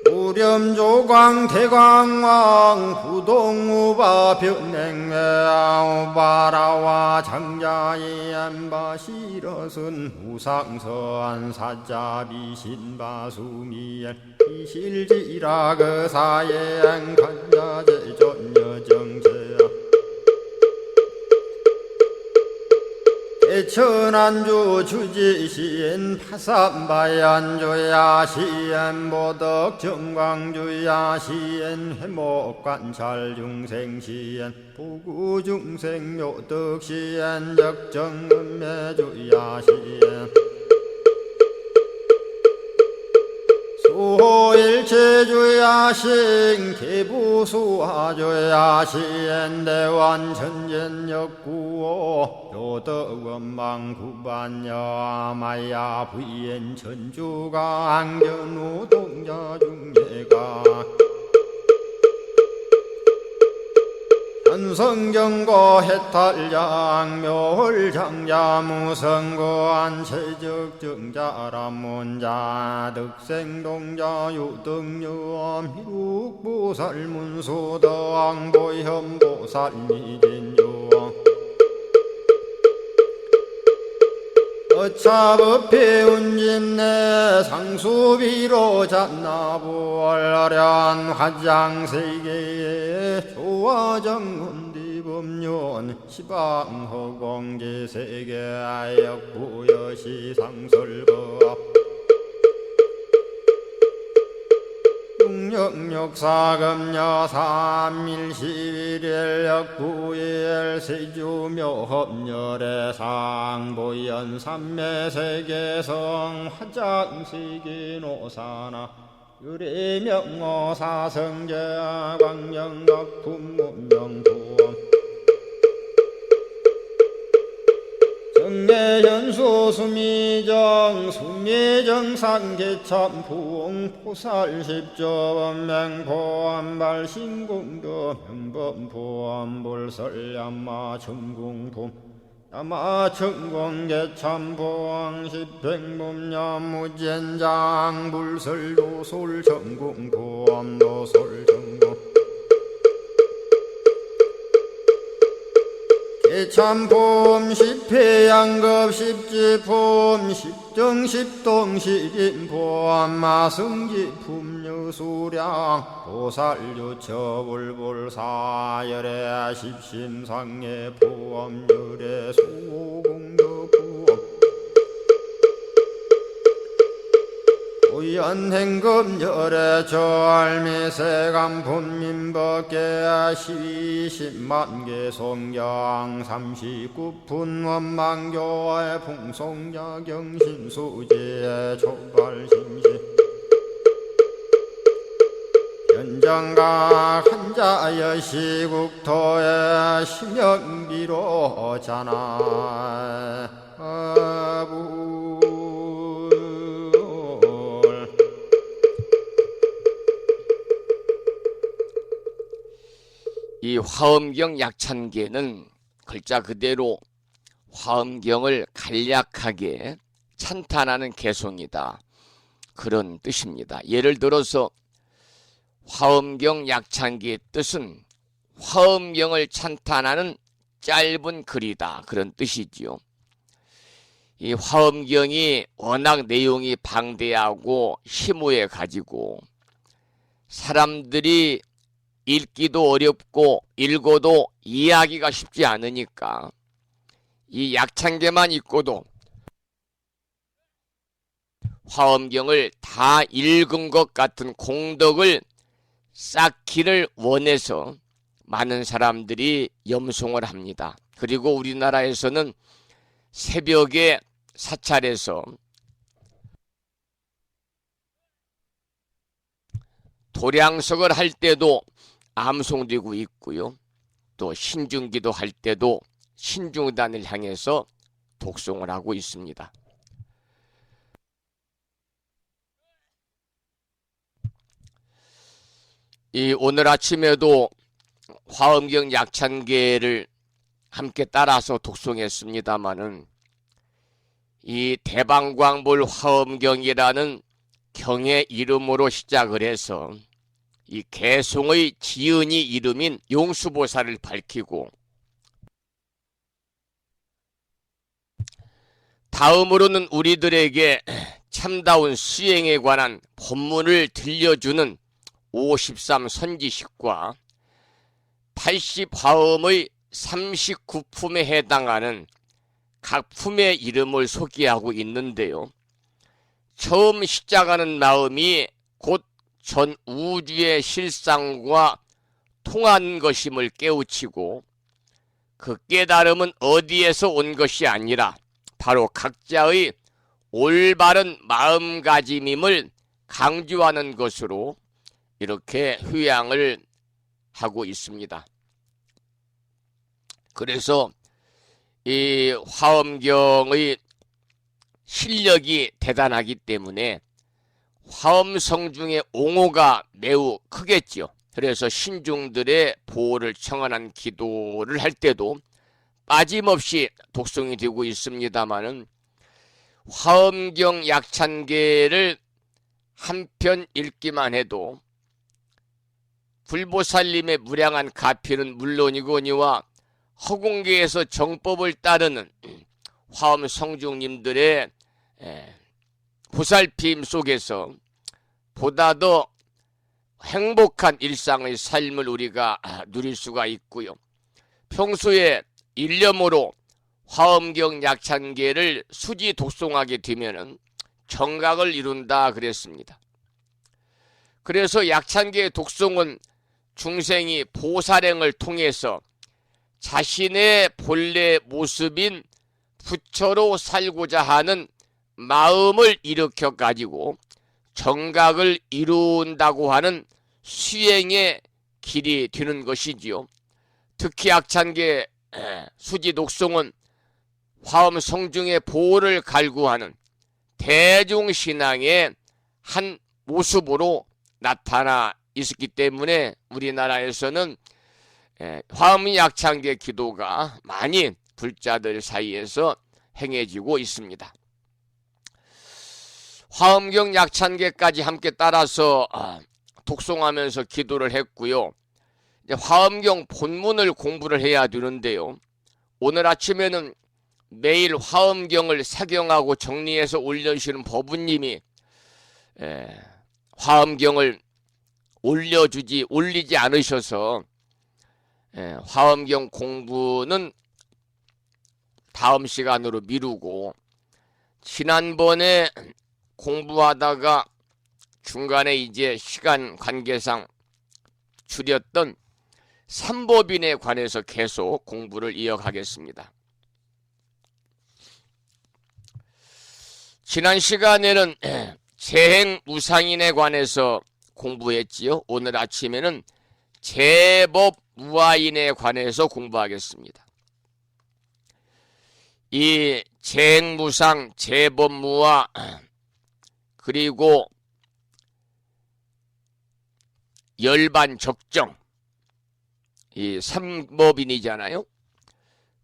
우렴조광 대광왕 부동우바 변냉매아 우바라와 장자이 안바시러선 우상서안 사자비 신바수미엔 이실지라 그사예안 간자제전여정제야 대천안주 주지시엔 파산바얀주야 시엔 보덕 정광주야 시엔 해목관찰 중생시엔 부구중생 묘덕시엔 적정음매주야 시엔 수호일체주야신 개부수하주야신 대완천전역구호 요덕원망구반여 마야 부인 천주가 안견우 동자중예가 현성경고 해탈장 묘홀장자 무성고한 체적정자람문자 득생동자 유등유엄 희룩보살문소덕보현보살미진유엄 어차법회 운진내 상수비로 잣나부얼련 화장세계에 조화정운디범륜 시방허공제세계아역부여시 상설법 육력사금여 3일 11일 역부일 세주묘법열의 상보연 삼매세계성 화장세계노사나 유래명어사성제 광명각품문명부엄 정례현수 수미정 수미정상계참풍 포살십조범맹포암발신공도 명범포암불설야마 천궁품 야마천공계참포항 십행범야무젠장 불설도솔천궁포암도솔천궁 예참봄 십회양급 십지품 십정 십동 십인포 마승지 품유수량 보살유처 불불사열애 십심상해 보험열애 수공덕 부엄 우연행급열애 절미세감 분민법계 시십만개 송경 39분 원망교의 풍송야경신수제 초발심시 연정각 한자여 시국토의 심영기로 자나 이 화엄경 약찬계는 글자 그대로 화엄경을 간략하게 찬탄하는 개송이다, 그런 뜻입니다. 예를 들어서 화엄경 약찬계의 뜻은 화엄경을 찬탄하는 짧은 글이다, 그런 뜻이지요. 이 화엄경이 워낙 내용이 방대하고 심오해 가지고 사람들이 읽기도 어렵고 읽어도 이해하기가 쉽지 않으니까 이 약찬계만 읽고도 화엄경을 다 읽은 것 같은 공덕을 쌓기를 원해서 많은 사람들이 염송을 합니다. 그리고 우리나라에서는 새벽에 사찰에서 도량석을 할 때도 암송되고 있고요. 또 신중기도 할 때도 신중단을 향해서 독송을 하고 있습니다. 이 오늘 아침에도 화엄경 약찬계를 함께 따라서 독송했습니다마는 이 대방광불 화엄경이라는 경의 이름으로 시작을 해서 이 개송의 지은이 이름인 용수보살을 밝히고 다음으로는 우리들에게 참다운 수행에 관한 법문을 들려주는 53 선지식과 80 화엄의 39품에 해당하는 각 품의 이름을 소개하고 있는데요. 처음 시작하는 마음이 곧 전 우주의 실상과 통한 것임을 깨우치고 그 깨달음은 어디에서 온 것이 아니라 바로 각자의 올바른 마음가짐임을 강조하는 것으로 이렇게 휴양을 하고 있습니다. 그래서 이 화엄경의 실력이 대단하기 때문에 화엄성 중의 옹호가 매우 크겠지요. 그래서 신중들의 보호를 청하는 기도를 할 때도 빠짐없이 독송이 되고 있습니다마는 화엄경 약찬계를 한 편 읽기만 해도 불보살님의 무량한 가피는 물론이거니와 허공계에서 정법을 따르는 화엄 성중님들의 보살핌 속에서 보다 더 행복한 일상의 삶을 우리가 누릴 수가 있고요. 평소에 일념으로 화엄경 약찬계를 수지 독송하게 되면은 정각을 이룬다 그랬습니다. 그래서 약찬계 독송은 중생이 보살행을 통해서 자신의 본래 모습인 부처로 살고자 하는 마음을 일으켜 가지고 정각을 이룬다고 하는 수행의 길이 되는 것이지요. 특히 약찬계 수지 독송은 화엄 성중의 보호를 갈구하는 대중신앙의 한 모습으로 나타나 있었기 때문에 우리나라에서는 화엄 약찬계 기도가 많이 불자들 사이에서 행해지고 있습니다. 화엄경 약찬계까지 함께 따라서 독송하면서 기도를 했고요. 이제 화엄경 본문을 공부를 해야 되는데요. 오늘 아침에는 매일 화엄경을 사경하고 정리해서 올려주시는 법우님이 화엄경을 올리지 않으셔서 화엄경 공부는 다음 시간으로 미루고, 지난번에 공부하다가 중간에 이제 시간 관계상 줄였던 삼법인에 관해서 계속 공부를 이어가겠습니다. 지난 시간에는 재행무상인에 관해서 공부했지요. 오늘 아침에는 제법무아인에 관해서 공부하겠습니다. 이 재행무상, 제법무아, 그리고 열반적정, 이 삼법인이잖아요.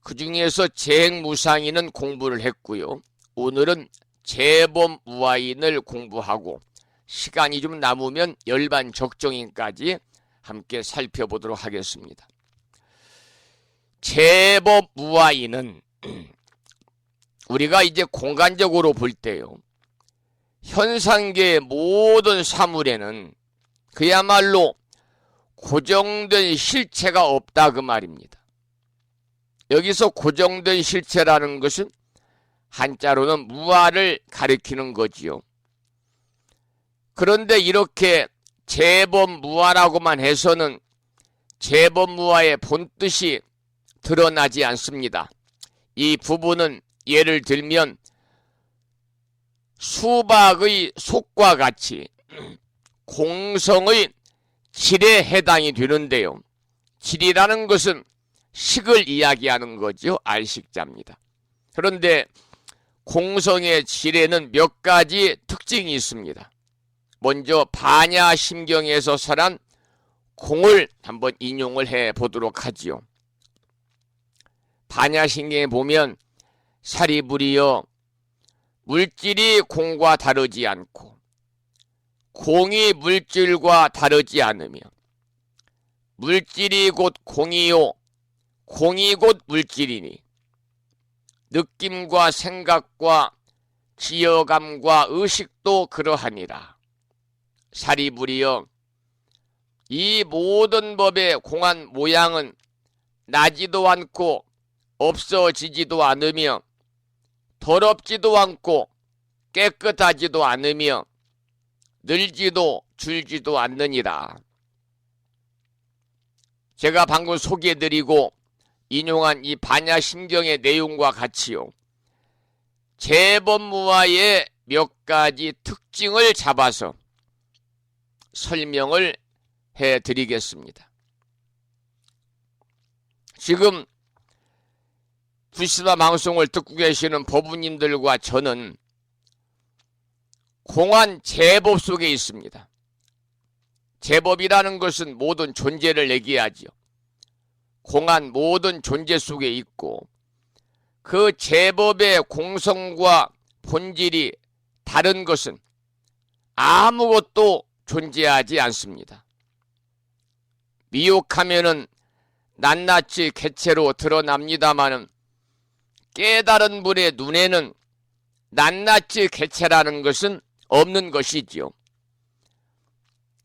그 중에서 재행무상인은 공부를 했고요. 오늘은 제법무아인을 공부하고 시간이 좀 남으면 열반적정인까지 함께 살펴보도록 하겠습니다. 제법무아인은 우리가 이제 공간적으로 볼 때요, 현상계의 모든 사물에는 그야말로 고정된 실체가 없다 그 말입니다. 여기서 고정된 실체라는 것은 한자로는 무아를 가리키는 거지요. 그런데 이렇게 제법무아라고만 해서는 제법무아의 본뜻이 드러나지 않습니다. 이 부분은 예를 들면 수박의 속과 같이 공성의 질에 해당이 되는데요. 질이라는 것은 식을 이야기하는 거죠. 알식자입니다. 그런데 공성의 질에는 몇 가지 특징이 있습니다. 먼저 반야심경에서 설한 공을 한번 인용을 해 보도록 하지요. 반야심경에 보면 사리부리여, 물질이 공과 다르지 않고 공이 물질과 다르지 않으며 물질이 곧 공이요 공이 곧 물질이니 느낌과 생각과 지어감과 의식도 그러하니라. 사리부리여, 이 모든 법의 공한 모양은 나지도 않고 없어지지도 않으며 더럽지도 않고 깨끗하지도 않으며 늘지도 줄지도 않느니라. 제가 방금 소개해드리고 인용한 이 반야심경의 내용과 같이요, 제법무아의 몇 가지 특징을 잡아서 설명을 해드리겠습니다. 지금 불시바 방송을 듣고 계시는 법우님들과 저는 공한 제법 속에 있습니다. 제법이라는 것은 모든 존재를 얘기하죠. 공한 모든 존재 속에 있고 그 제법의 공성과 본질이 다른 것은 아무것도 존재하지 않습니다. 미혹하면은 낱낱이 객체로 드러납니다마는 깨달은 분의 눈에는 낱낱이 객체라는 것은 없는 것이지요.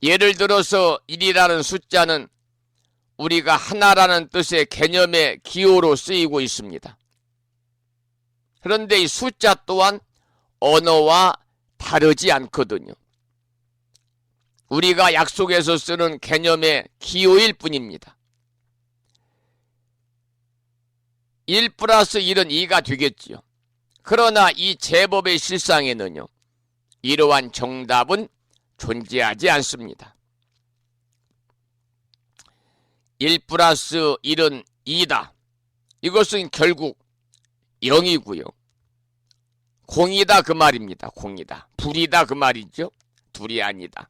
예를 들어서 1이라는 숫자는 우리가 하나라는 뜻의 개념의 기호로 쓰이고 있습니다. 그런데 이 숫자 또한 언어와 다르지 않거든요. 우리가 약속에서 쓰는 개념의 기호일 뿐입니다. 1 플러스 1은 2가 되겠지요. 그러나 이 제법의 실상에는요, 이러한 정답은 존재하지 않습니다. 1 플러스 1은 2다. 이것은 결국 0이고요. 공이다 그 말입니다. 공이다. 불이다 그 말이죠. 둘이 아니다.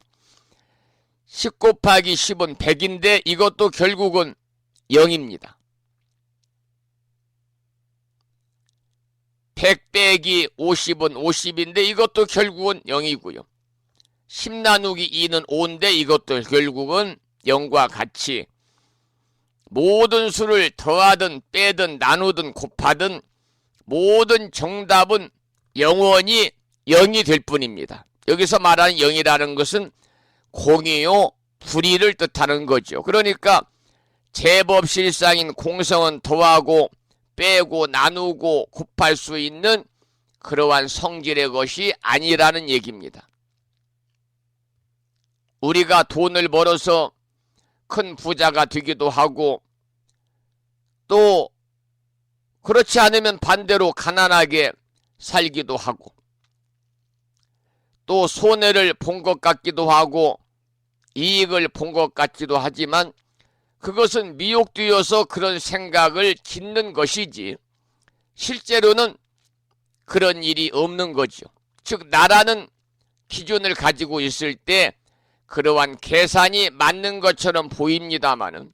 10 곱하기 10은 100인데 이것도 결국은 0입니다. 100 빼기 50은 50인데 이것도 결국은 0이고요. 10 나누기 2는 5인데 이것도 결국은 0과 같이 모든 수를 더하든 빼든 나누든 곱하든 모든 정답은 영원히 0이 될 뿐입니다. 여기서 말하는 0이라는 것은 공이요 불의를 뜻하는 거죠. 그러니까 제법 실상인 공성은 더하고 빼고 나누고 곱할 수 있는 그러한 성질의 것이 아니라는 얘기입니다. 우리가 돈을 벌어서 큰 부자가 되기도 하고 또 그렇지 않으면 반대로 가난하게 살기도 하고 또 손해를 본 것 같기도 하고 이익을 본 것 같기도 하지만 그것은 미혹되어서 그런 생각을 짓는 것이지 실제로는 그런 일이 없는 거죠. 즉 나라는 기준을 가지고 있을 때 그러한 계산이 맞는 것처럼 보입니다마는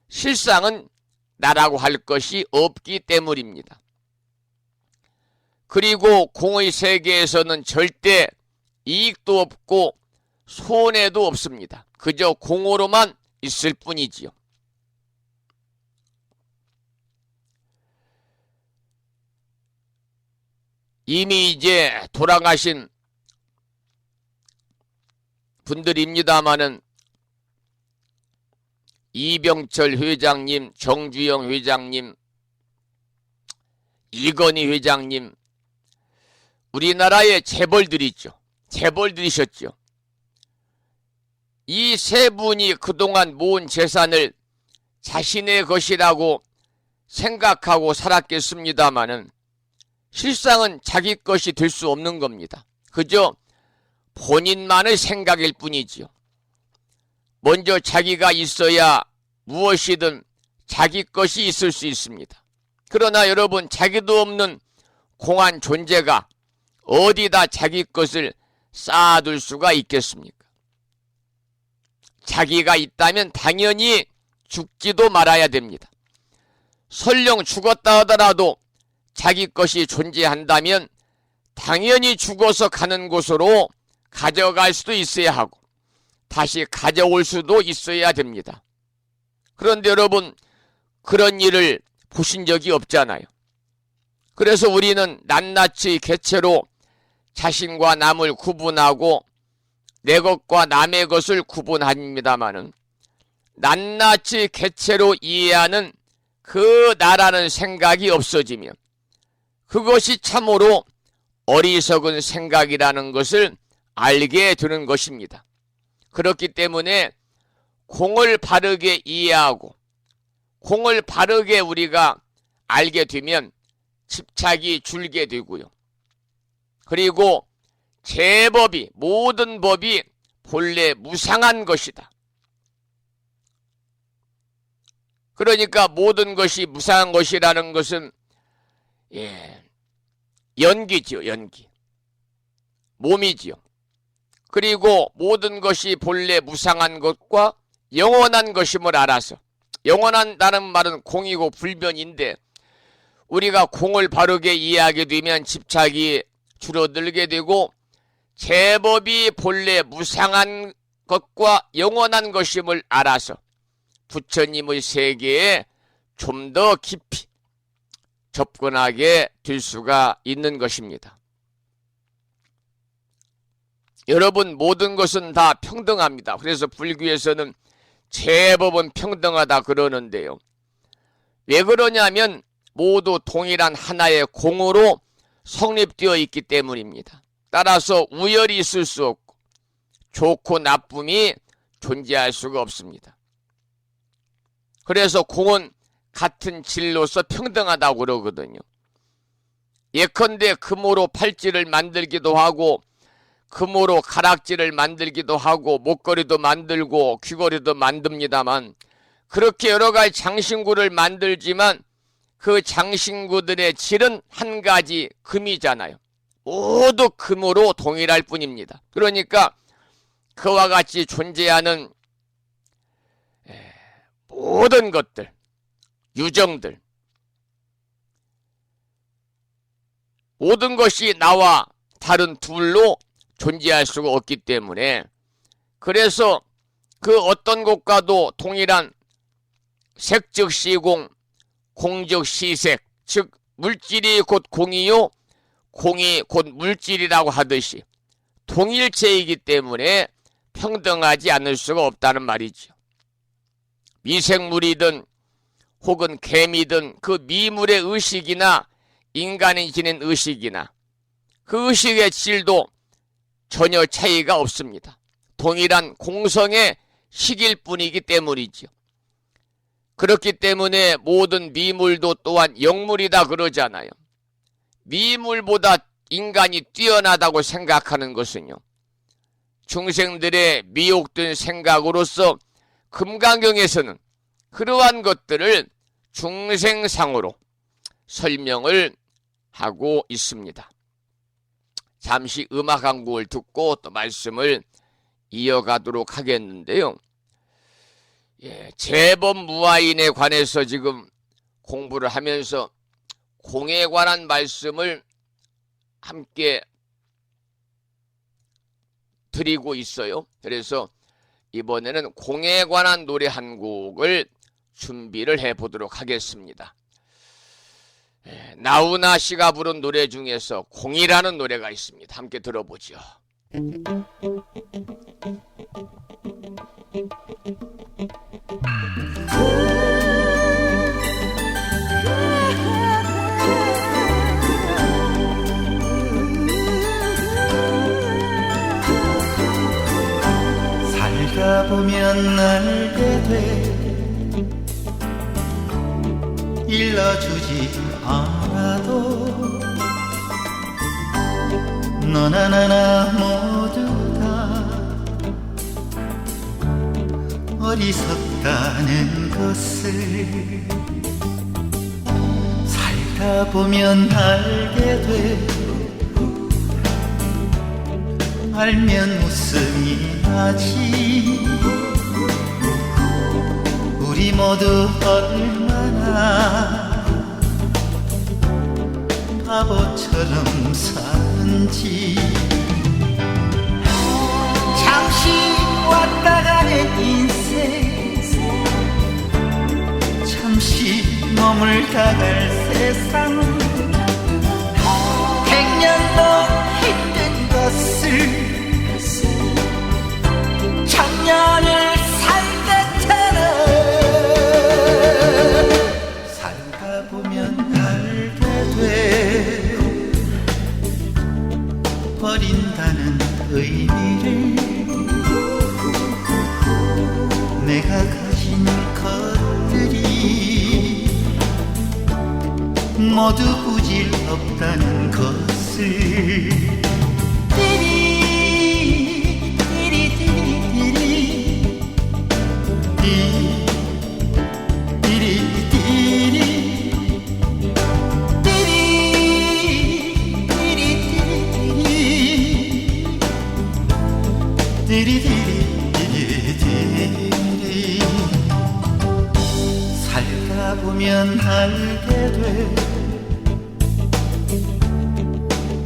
실상은 나라고 할 것이 없기 때문입니다. 그리고 공의 세계에서는 절대 이익도 없고 손해도 없습니다. 그저 공으로만 있을 뿐이지요. 이미 이제 돌아가신 분들입니다마는 이병철 회장님, 정주영 회장님, 이건희 회장님, 우리나라의 재벌들이죠. 재벌들이셨죠. 이 세 분이 그동안 모은 재산을 자신의 것이라고 생각하고 살았겠습니다마는 실상은 자기 것이 될 수 없는 겁니다. 그저 본인만의 생각일 뿐이지요. 먼저 자기가 있어야 무엇이든 자기 것이 있을 수 있습니다. 그러나 여러분 자기도 없는 공한 존재가 어디다 자기 것을 쌓아둘 수가 있겠습니까? 자기가 있다면 당연히 죽지도 말아야 됩니다. 설령 죽었다 하더라도 자기 것이 존재한다면 당연히 죽어서 가는 곳으로 가져갈 수도 있어야 하고 다시 가져올 수도 있어야 됩니다. 그런데 여러분 그런 일을 보신 적이 없잖아요. 그래서 우리는 낱낱이 개체로 자신과 남을 구분하고 내 것과 남의 것을 구분합니다마는 낱낱이 개체로 이해하는 그 나라는 생각이 없어지면 그것이 참으로 어리석은 생각이라는 것을 알게 되는 것입니다. 그렇기 때문에 공을 바르게 이해하고 공을 바르게 우리가 알게 되면 집착이 줄게 되고요. 그리고 제법이 모든 법이 본래 무상한 것이다. 그러니까 모든 것이 무상한 것이라는 것은 연기지요. 연기. 몸이지요. 그리고 모든 것이 본래 무상한 것과 영원한 것임을 알아서 영원한다는 말은 공이고 불변인데 우리가 공을 바르게 이해하게 되면 집착이 줄어들게 되고 제법이 본래 무상한 것과 영원한 것임을 알아서 부처님의 세계에 좀 더 깊이 접근하게 될 수가 있는 것입니다. 여러분 모든 것은 다 평등합니다. 그래서 불교에서는 제법은 평등하다 그러는데요. 왜 그러냐면 모두 동일한 하나의 공으로 성립되어 있기 때문입니다. 따라서 우열이 있을 수 없고 좋고 나쁨이 존재할 수가 없습니다. 그래서 공은 같은 질로서 평등하다고 그러거든요. 예컨대 금으로 팔찌를 만들기도 하고 금으로 가락지를 만들기도 하고 목걸이도 만들고 귀걸이도 만듭니다만 그렇게 여러 가지 장신구를 만들지만 그 장신구들의 질은 한 가지 금이잖아요. 모두 금으로 동일할 뿐입니다. 그러니까 그와 같이 존재하는 모든 것들, 유정들, 모든 것이 나와 다른 둘로 존재할 수가 없기 때문에 그래서 그 어떤 것과도 동일한 색즉 시공, 공즉 시색, 즉 물질이 곧 공이요 공이 곧 물질이라고 하듯이 동일체이기 때문에 평등하지 않을 수가 없다는 말이죠. 미생물이든 혹은 개미든 그 미물의 의식이나 인간이 지닌 의식이나 그 의식의 질도 전혀 차이가 없습니다. 동일한 공성의 식일 뿐이기 때문이죠. 그렇기 때문에 모든 미물도 또한 영물이다 그러잖아요. 미물보다 인간이 뛰어나다고 생각하는 것은요, 중생들의 미혹된 생각으로서 금강경에서는 그러한 것들을 중생상으로 설명을 하고 있습니다. 잠시 음악 한 곡을 듣고 또 말씀을 이어가도록 하겠는데요. 재범무아인에 관해서 지금 공부를 하면서 공에 관한 말씀을 함께 드리고 있어요. 그래서 이번에는 공에 관한 노래 한 곡을 준비를 해보도록 하겠습니다. 나훈아 씨가 부른 노래 중에서 공이라는 노래가 있습니다. 함께 들어보죠. 살다 보면 알게 돼 일러주지 않아도 너나 나나 모두 다 어리석다는 것을 살다 보면 알게 돼 알면 웃음이 나지 우리 모두 얼마나 바보처럼 사는지 잠시 왔다 가는 인생 잠시 머물다 갈 세상 100년도 힘든 것을 청년을 살겠다는 살다 보면 알게 돼 버린다는 의미를 내가 가진 것들이 모두 부질 없다는 것을 살다 보면 알게 돼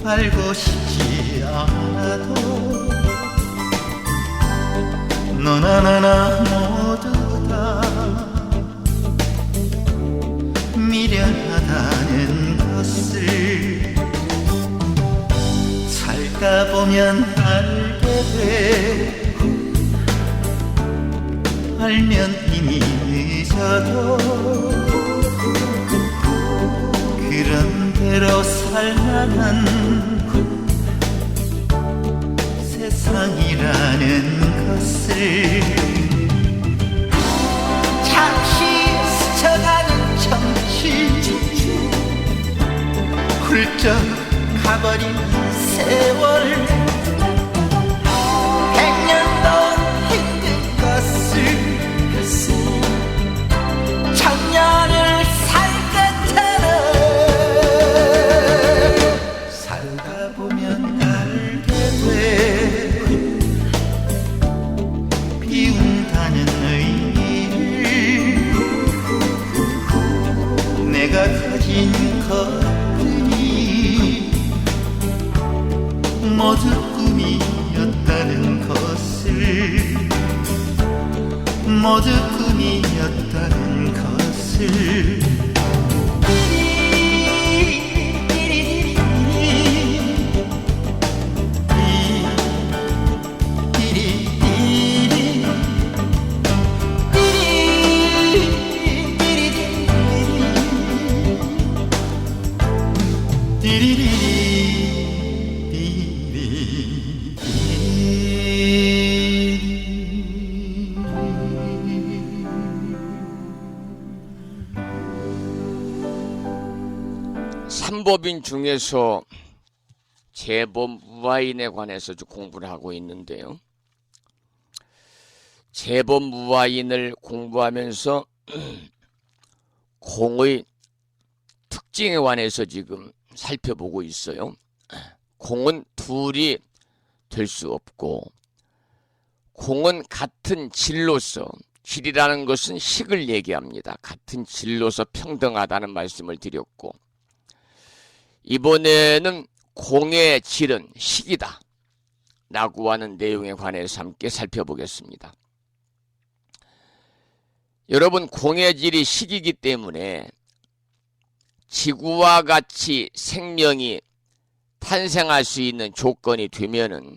알고 싶지 않아도 너나 나나 모두 다 미련하다는 것을 살다 보면 알게 돼 알면 이미 늦어도 그런 대로 살만한 세상이라는 것을 잠시 스쳐가는 청춘 훌쩍 가버린 세월 100년도 힘든 것을 청년을 살겠다는 살다 보면 알게 돼 비운다는 의미를 내가 가진 것들이 모두 꿈이었다는 것을 모두 꿈이었던 것을 삼법인 중에서 제법 무아인에 관해서 좀 공부를 하고 있는데요. 제법 무아인을 공부하면서 공의 특징에 관해서 지금 살펴보고 있어요. 공은 둘이 될 수 없고, 공은 같은 질로서, 질이라는 것은 식을 얘기합니다. 같은 질로서 평등하다는 말씀을 드렸고, 이번에는 공의 질은 식이다 라고 하는 내용에 관해서 함께 살펴보겠습니다. 여러분, 공의 질이 식이기 때문에 지구와 같이 생명이 탄생할 수 있는 조건이 되면은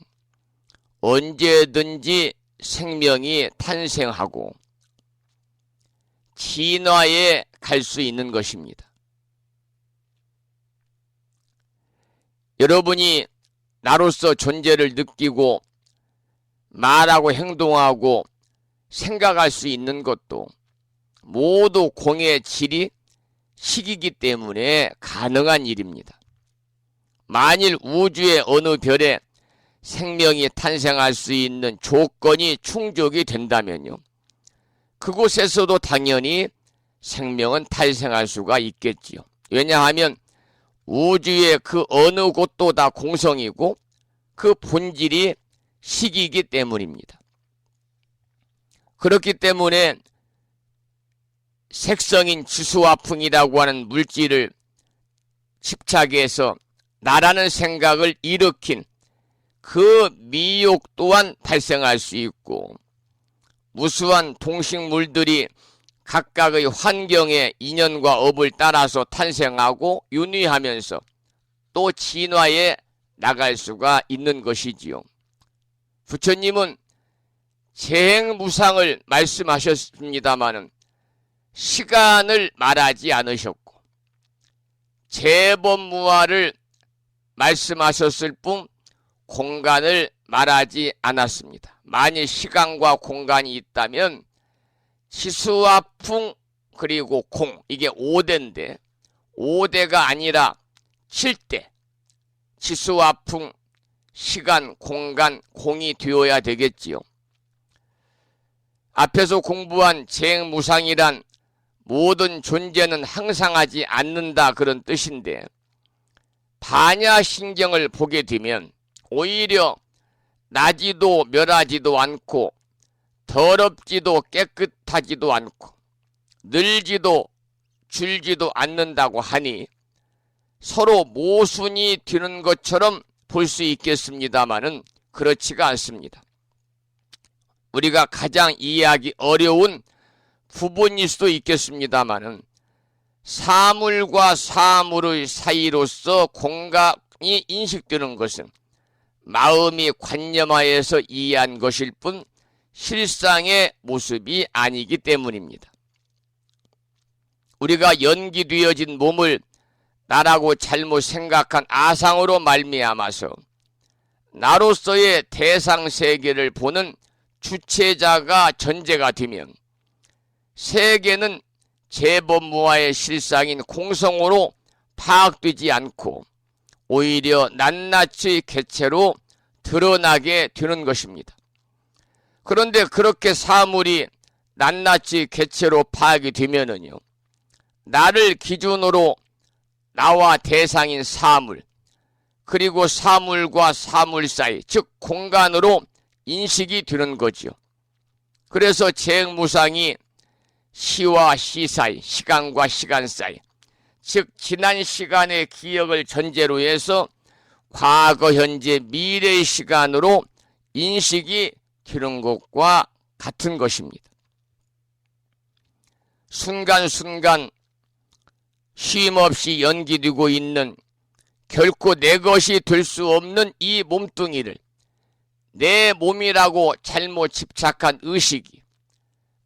언제든지 생명이 탄생하고 진화에 갈 수 있는 것입니다. 여러분이 나로서 존재를 느끼고 말하고 행동하고 생각할 수 있는 것도 모두 공의 질이 식이기 때문에 가능한 일입니다. 만일 우주의 어느 별에 생명이 탄생할 수 있는 조건이 충족이 된다면요, 그곳에서도 당연히 생명은 탄생할 수가 있겠지요. 왜냐하면 우주의 그 어느 곳도 다 공성이고 그 본질이 식이기 때문입니다. 그렇기 때문에 색성인 지수화풍이라고 하는 물질을 집착해서 나라는 생각을 일으킨 그 미욕 또한 발생할 수 있고, 무수한 동식물들이 각각의 환경의 인연과 업을 따라서 탄생하고 윤회하면서 또 진화에 나갈 수가 있는 것이지요. 부처님은 재행무상을 말씀하셨습니다마는 시간을 말하지 않으셨고 제법무화를 말씀하셨을 뿐 공간을 말하지 않았습니다. 만일 시간과 공간이 있다면 지수와 풍 그리고 공, 이게 5대인데 5대가 아니라 7대, 지수와 풍, 시간, 공간, 공이 되어야 되겠지요. 앞에서 공부한 재행무상이란 모든 존재는 항상하지 않는다 그런 뜻인데, 반야신경을 보게 되면 오히려 나지도 멸하지도 않고 더럽지도 깨끗하지도 않고 늘지도 줄지도 않는다고 하니 서로 모순이 되는 것처럼 볼 수 있겠습니다마는 그렇지가 않습니다. 우리가 가장 이해하기 어려운 부분일 수도 있겠습니다마는 사물과 사물의 사이로서 공간이 인식되는 것은 마음이 관념하여서 이해한 것일 뿐 실상의 모습이 아니기 때문입니다. 우리가 연기되어진 몸을 나라고 잘못 생각한 아상으로 말미암아서 나로서의 대상세계를 보는 주체자가 전제가 되면 세계는 제법무화의 실상인 공성으로 파악되지 않고 오히려 낱낱이 객체로 드러나게 되는 것입니다. 그런데 그렇게 사물이 낱낱이 객체로 파악이 되면은요, 나를 기준으로 나와 대상인 사물, 그리고 사물과 사물 사이, 즉 공간으로 인식이 되는 거죠. 그래서 재행무상이 시와 시 사이, 시간과 시간 사이, 즉 지난 시간의 기억을 전제로 해서 과거, 현재, 미래의 시간으로 인식이 되는 것과 같은 것입니다. 순간순간 쉼없이 연기되고 있는 결코 내 것이 될 수 없는 이 몸뚱이를 내 몸이라고 잘못 집착한 의식이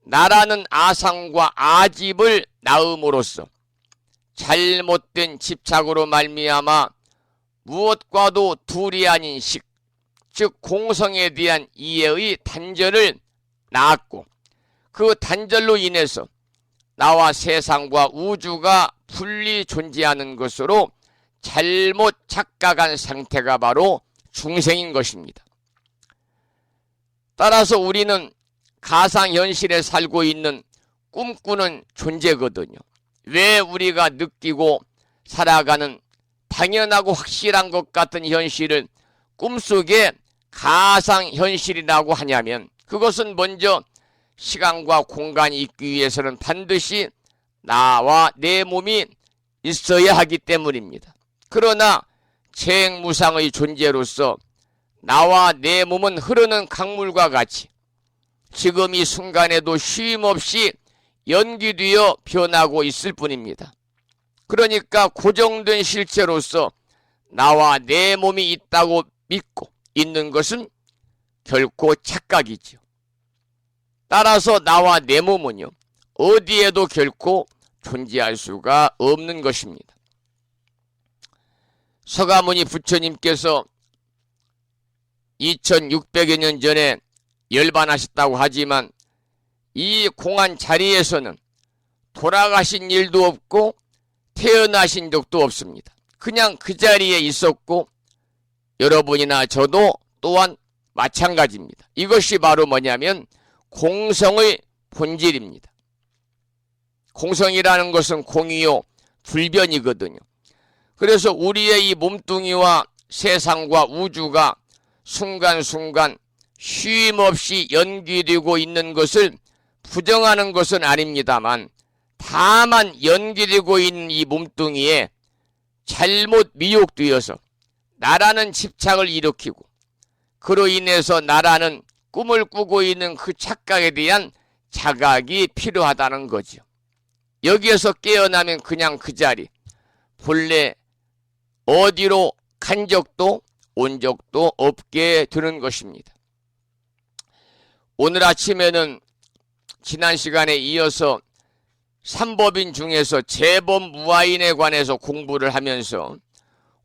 나라는 아상과 아집을 낳음으로써 잘못된 집착으로 말미암아 무엇과도 둘이 아닌 식, 즉 공성에 대한 이해의 단절을 낳았고 그 단절로 인해서 나와 세상과 우주가 분리 존재하는 것으로 잘못 착각한 상태가 바로 중생인 것입니다. 따라서 우리는 가상현실에 살고 있는 꿈꾸는 존재거든요. 왜 우리가 느끼고 살아가는 당연하고 확실한 것 같은 현실을 꿈속에 가상현실이라고 하냐면 그것은 먼저 시간과 공간이 있기 위해서는 반드시 나와 내 몸이 있어야 하기 때문입니다. 그러나 재행무상의 존재로서 나와 내 몸은 흐르는 강물과 같이 지금 이 순간에도 쉼없이 연기되어 변하고 있을 뿐입니다. 그러니까 고정된 실체로서 나와 내 몸이 있다고 믿고 있는 것은 결코 착각이죠. 따라서 나와 내 몸은요, 어디에도 결코 존재할 수가 없는 것입니다. 서가모니 부처님께서 2600여 년 전에 열반하셨다고 하지만 이 공안 자리에서는 돌아가신 일도 없고 태어나신 적도 없습니다. 그냥 그 자리에 있었고 여러분이나 저도 또한 마찬가지입니다. 이것이 바로 뭐냐면 공성의 본질입니다. 공성이라는 것은 공이요 불변이거든요. 그래서 우리의 이 몸뚱이와 세상과 우주가 순간순간 쉼없이 연기되고 있는 것을 부정하는 것은 아닙니다만 다만 연기되고 있는 이 몸뚱이에 잘못 미혹되어서 나라는 집착을 일으키고 그로 인해서 나라는 꿈을 꾸고 있는 그 착각에 대한 자각이 필요하다는 거죠. 여기에서 깨어나면 그냥 그 자리 본래 어디로 간 적도 온 적도 없게 되는 것입니다. 오늘 아침에는 지난 시간에 이어서 삼법인 중에서 재범무아인에 관해서 공부를 하면서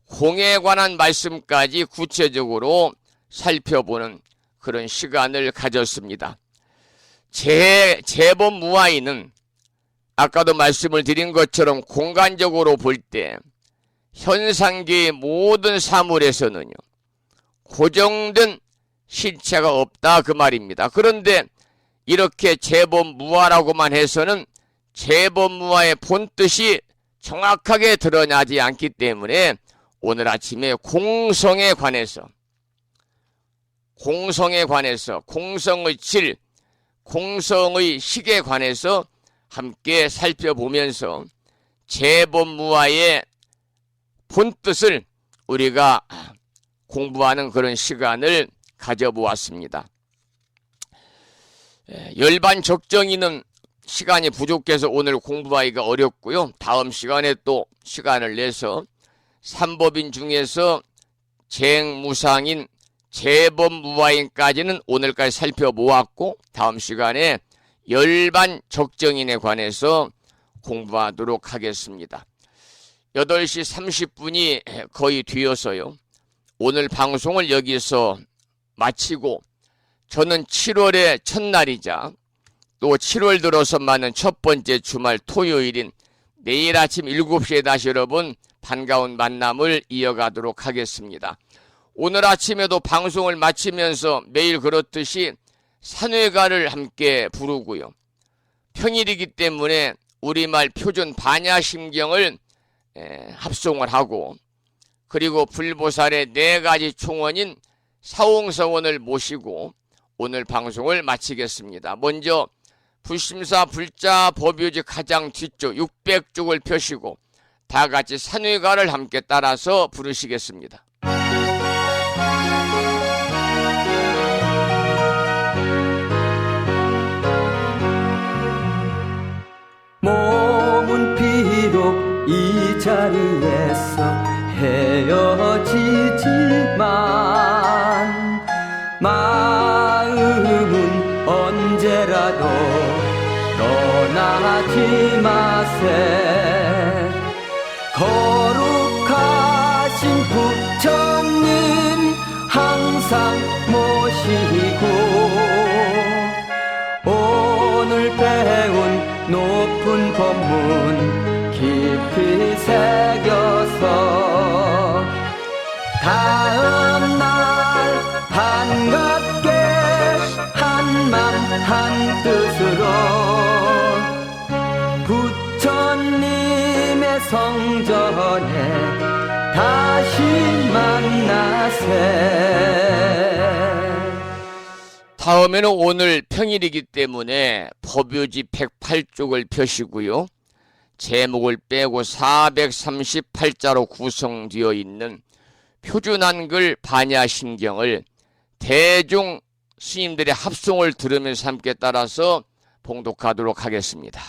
공에 관한 말씀까지 구체적으로 살펴보는 그런 시간을 가졌습니다. 재범무아인은 아까도 말씀을 드린 것처럼 공간적으로 볼 때 현상계의 모든 사물에서는요 고정된 실체가 없다 그 말입니다. 그런데 이렇게 재범무아라고만 해서는 재범무아의 본뜻이 정확하게 드러나지 않기 때문에 오늘 아침에 공성에 관해서 공성의 질, 공성의 식에 관해서 함께 살펴보면서 재범무아의 본뜻을 우리가 공부하는 그런 시간을 가져보았습니다. 열반적정이는 시간이 부족해서 오늘 공부하기가 어렵고요. 다음 시간에 또 시간을 내서 삼법인 중에서 재행무상인 재범무아인까지는 오늘까지 살펴보았고 다음 시간에 열반적정인에 관해서 공부하도록 하겠습니다. 8시 30분이 거의 뒤어서요. 오늘 방송을 여기서 마치고 저는 7월의 첫날이자 또 7월 들어서 맞는 첫 번째 주말 토요일인 내일 아침 7시에 다시 여러분 반가운 만남을 이어가도록 하겠습니다. 오늘 아침에도 방송을 마치면서 매일 그렇듯이 산회가를 함께 부르고요. 평일이기 때문에 우리말 표준 반야심경을 합송을 하고 그리고 불보살의 4가지 총원인 사홍서원을 모시고 오늘 방송을 마치겠습니다. 먼저 불심사 불자 법요지 가장 뒤쪽 600쪽을 펴시고 다 같이 산회가를 함께 따라서 부르시겠습니다. 자리에서 헤어지지만 마음은 언제라도 떠나지 마세. 거룩하신 부처님 항상 모시고 오늘 배운 높은 법문 깊이 새겨서 다음날 반갑게 한맘 한뜻으로 부처님의 성전에 다시 만나세. 다음에는 오늘 평일이기 때문에 법요지 108쪽을 펴시고요. 제목을 빼고 438자로 구성되어 있는 표준 한글 반야심경을 대중 스님들의 합송을 들으면서 함께 따라서 봉독하도록 하겠습니다.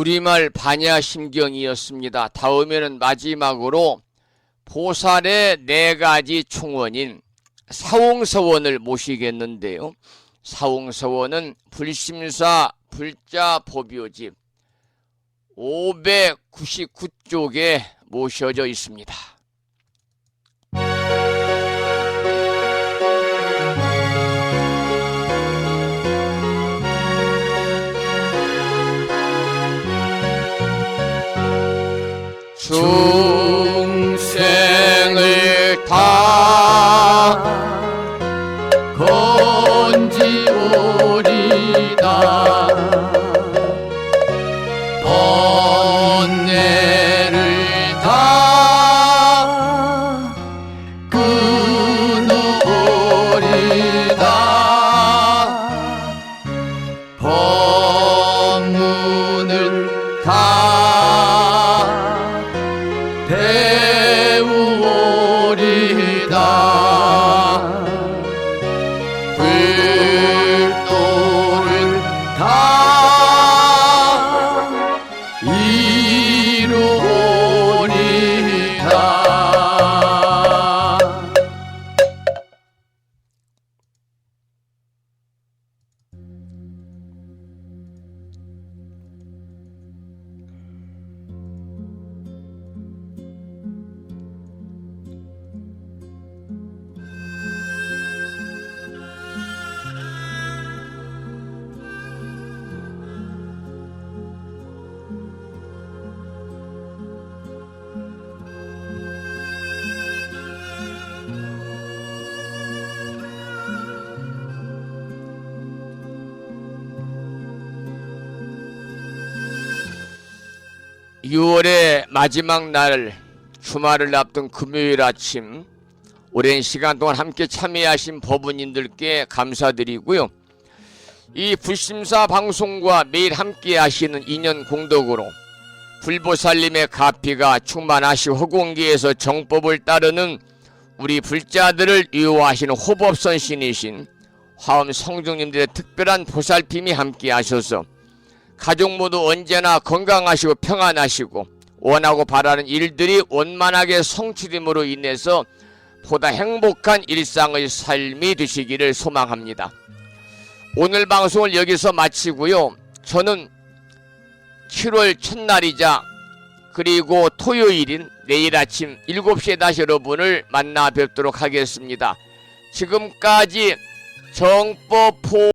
우리말 반야심경이었습니다. 다음에는 마지막으로 보살의 4가지 총원인 사홍서원을 모시겠는데요. 사홍서원은 불심사 불자 법요집 599쪽에 모셔져 있습니다. 중생을 다 건지오리다 번뇌를 다 끊어오리다 법문을 다 배우오리다 불도를 다 이루오리다. (6월의) 마지막 날 주말을 앞둔 금요일 아침 오랜 시간 동안 함께 참여하신 법원님들께 감사드리고요. 이 불심사 방송과 매일 함께 하시는 인연 공덕으로 불보살님의 가피가 충만하시고 허공기에서 정법을 따르는 우리 불자들을 유호하시는 호법선신이신 화엄 성중님들의 특별한 보살핌이 함께 하셔서 가족 모두 언제나 건강하시고 평안하시고 원하고 바라는 일들이 원만하게 성취됨으로 인해서 보다 행복한 일상의 삶이 되시기를 소망합니다. 오늘 방송을 여기서 마치고요. 저는 7월 첫날이자 그리고 토요일인 내일 아침 7시에 다시 여러분을 만나 뵙도록 하겠습니다. 지금까지 정법포